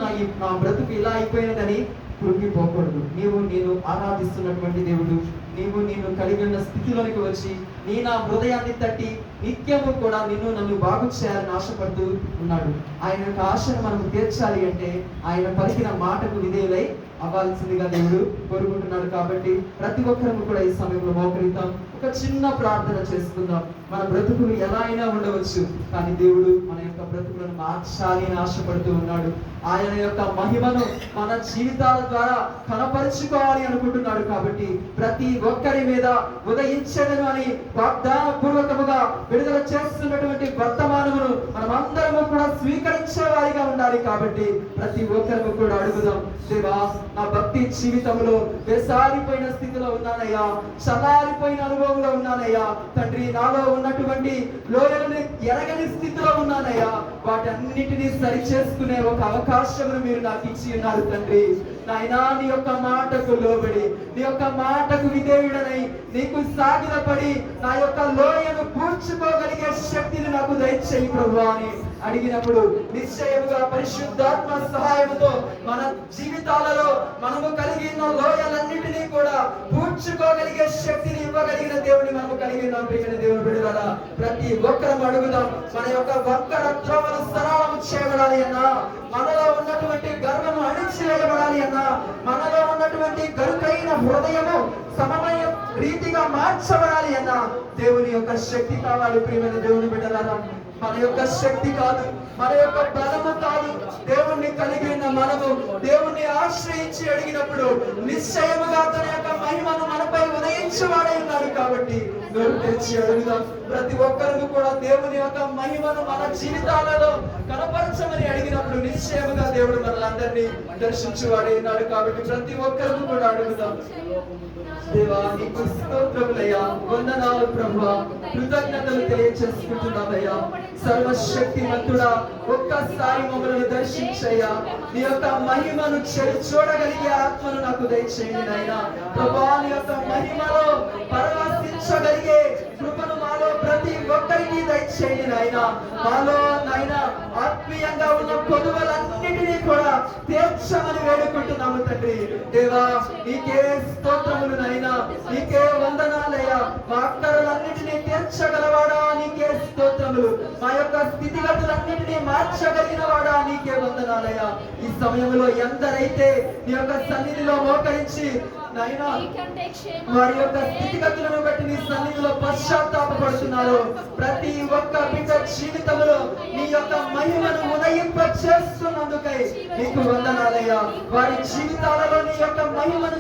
నా బ్రతుకు ఇలా అయిపోయినదని కృంగిపోకూడదు. నేను ఆరాధిస్తున్నటువంటి దేవుడు, నేను కలిగి ఉన్న స్థితిలోనికి వచ్చి నీ నా హృదయాన్ని తట్టి నిత్యము కూడా నిన్ను నన్ను బాగు చేయాలని ఆశపడుతూ ఉన్నాడు. ఆయన యొక్క ఆశను మనం తీర్చాలి అంటే ఆయన పలికిన మాటకు విధేయులై అవ్వాల్సిందిగా దేవుడు కోరుకుంటున్నాడు. కాబట్టి ప్రతి ఒక్కరము కూడా ఈ సమయంలో మోకరిద్దాం, ఒక చిన్న ప్రార్థన చేసుకుందాం. మన బ్రతుకులు ఎలా అయినా ఉండవచ్చు, కానీ దేవుడు మన యొక్క బ్రతుకులను మార్చాలి అని ఆశపడుతూ ఉన్నాడు. ఆయన యొక్క మహిమను మన జీవితాల ద్వారా కనపరుచుకోవాలి అనుకుంటున్నాడు. కాబట్టి ప్రతి ఒక్కరి మీద ఉదయించడను అని వాగ్దాన పూర్వకముగా విడుదల చేస్తున్నటువంటి వర్తమానమును మనమందరము కూడా స్వీకరించే వారిగా ఉండాలి. కాబట్టి ప్రతి ఒక్కరము కూడా అడుగుదాం, దేవా నా భక్తి జీవితంలో వేసారిపోయిన స్థితిలో ఉన్నానయ్యా, చల్లారిపోయిన అనుభవంలో ఉన్నానయ్యా తండ్రి, నాలో ఉన్నటువంటి లోయలను ఎరగని స్థితిలో ఉన్నానయ్యా, వాటన్నిటినీ సరి చేసుకునే ఒక అవకాశమును మీరు నాకు ఇచ్చి ఉన్నారు తండ్రి. నాయనా నీ యొక్క మాటకు లోబడి, నీ యొక్క మాటకు విధేయుడనై నీకు సాగిలపడి నా యొక్క లోయను పూడ్చుకోగలిగే శక్తిని నాకు దయచేయి ప్రభువా అని అడిగినప్పుడు నిశ్చయముగా పరిశుద్ధాత్మ సహాయముతో మన జీవితాలలో మనము కలిగిన లోయలన్నిటినీ కూడా పూడ్చుకోగలిగే శక్తిని ఇవ్వగలిగిన దేవుని మనము కలిగి ఉన్నాం. దేవుని బిడ్డలారా, ప్రతి ఒక్కరం అడుగుదాం, మన యొక్క వక్ర త్రోవలు సరళము చేయబడాలి అన్నా, మనలో ఉన్నటువంటి గర్వము అణిచివేయబడాలి అన్నా, మనలో ఉన్నటువంటి గరుకైన హృదయము సమమయ రీతిగా మార్చబడాలి అన్నా దేవుని యొక్క శక్తి కావాలి. ప్రియమైన దేవుని బిడ్డలారా, మన యొక్క శక్తి కాదు, మన యొక్క బలము కాదు, దేవుణ్ణి కలిగిన మనము దేవుణ్ణి ఆశ్రయించి అడిగినప్పుడు నిశ్చయముగా తన యొక్క మహిమను మనపై ఉదయించేవాడై ఉన్నాడు. కాబట్టి నోరు తెరిచి అడుగుదాం. ప్రతి ఒక్కరు కూడా దేవుని యొక్క మహిమను మన జీవితాలలో కనపరచమని అడిగినప్పుడు నిశ్చయముగా దేవుడు మనలందరినీ దర్శించేవాడై ఉన్నాడు. కాబట్టి ప్రతి ఒక్కరు కూడా అడుగుదాం. దేవా నీకు స్తోత్రములయ్యా, వందనాలు ప్రభువా, కృతజ్ఞతలు తెలియచేసుకుంటున్నామయ్యా. సర్వశక్తిమంతుడా, ఒక్కసారి మమ్మల్ని దర్శించయ్యా, నీ యొక్క మహిమను చూడగలిగే ఆత్మను నాకు దయచేయండి నాయనా. ప్రభువా నీ యొక్క మహిమలో పరవశించగలిగే కృపను మాలో ప్రతి ఒక్కరికి దయచేయండి నాయనా. మాలో నాయనా ఆత్మీయంగా ఉన్న కొదువలన్నిటినీ కూడా తీర్చమని వేడుకుంటున్నాము తండ్రి. దేవా నీకే స్తోత్రములు నాయనా, నీకే వందనాలయ్యా. మా అక్కరలన్నిటినీ తీర్చగలవాడా నీకే స్తోత్రములు, మా యొక్క స్థితిగతులన్నిటినీ మార్చగలిగిన వాడా నీకే వందనాలయ్యా. ఈ సమయంలో ఎందరైతే నీ యొక్క సన్నిధిలో మోకరించి నాయనా వారి యొక్క స్థితిగతులను బట్టి నీ సన్నిధిలో పశ్చాత్తాపడుతున్నారు, ప్రతి ఒక్క బిడ్డ జీవితంలో నీ యొక్క మహిమను ఉదయింప చేస్తున్నందుకై నీకు వందనాలయ్యా. వారి జీవితాలలో నీ యొక్క మహిమను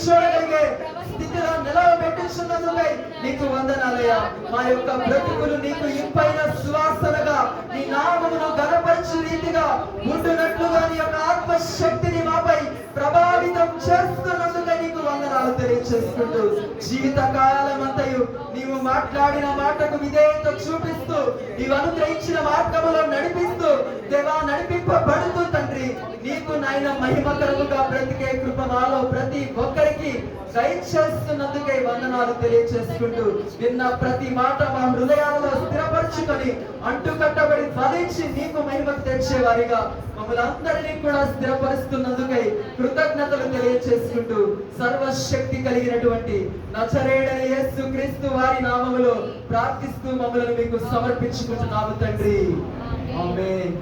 చూడగలిగే స్థితిలో నిలవబెట్టుచున్నందుకై నీకు వందనాలయ్యా. మా యొక్క బ్రతుకులు నీకు ఇంపైన సువాసనగా నీ నామమును గణపరచు రీతిగా ఉంటున్నట్లుగా నీ యొక్క ఆత్మశక్తిని మాపై ప్రభావితం చేస్తున్నందుకై నీకు వందనాలు తెలియచేసుకుంటూ జీవిత కాలమంతయు నీవు మాట్లాడిన మాటకు విధేయత చూపిస్తూ నీవు అనుగ్రహించిన మార్గములో నడిపిస్తూ దేవా నడిపింపబడుతూ తండ్రి నీకు నాయన మహిమకరముగా బ్రతికే కృప మాలో ప్రతి ఒక్కరికి దయచేస్తున్నందుకే వందనాలు తెలియచేసుకుంటూ విన్న ప్రతి మాట మా హృదయాలలో స్థిరపరచుకొని అంటుకట్టబడి ఫలించి నీకు మహిమకు తెచ్చే వారిగా మమ్మల్ని అందరినీ కూడా స్థిరపరుస్తున్నందుకై కృతజ్ఞతలు తెలియచేసుకుంటూ సర్వశక్తి కలిగినటువంటి నజరేయుడైన యేసు క్రీస్తు వారి నామములో ప్రార్థిస్తూ మమ్మల్ని మీకు సమర్పించుకుంటున్నాము తండ్రి. ఆమేన్.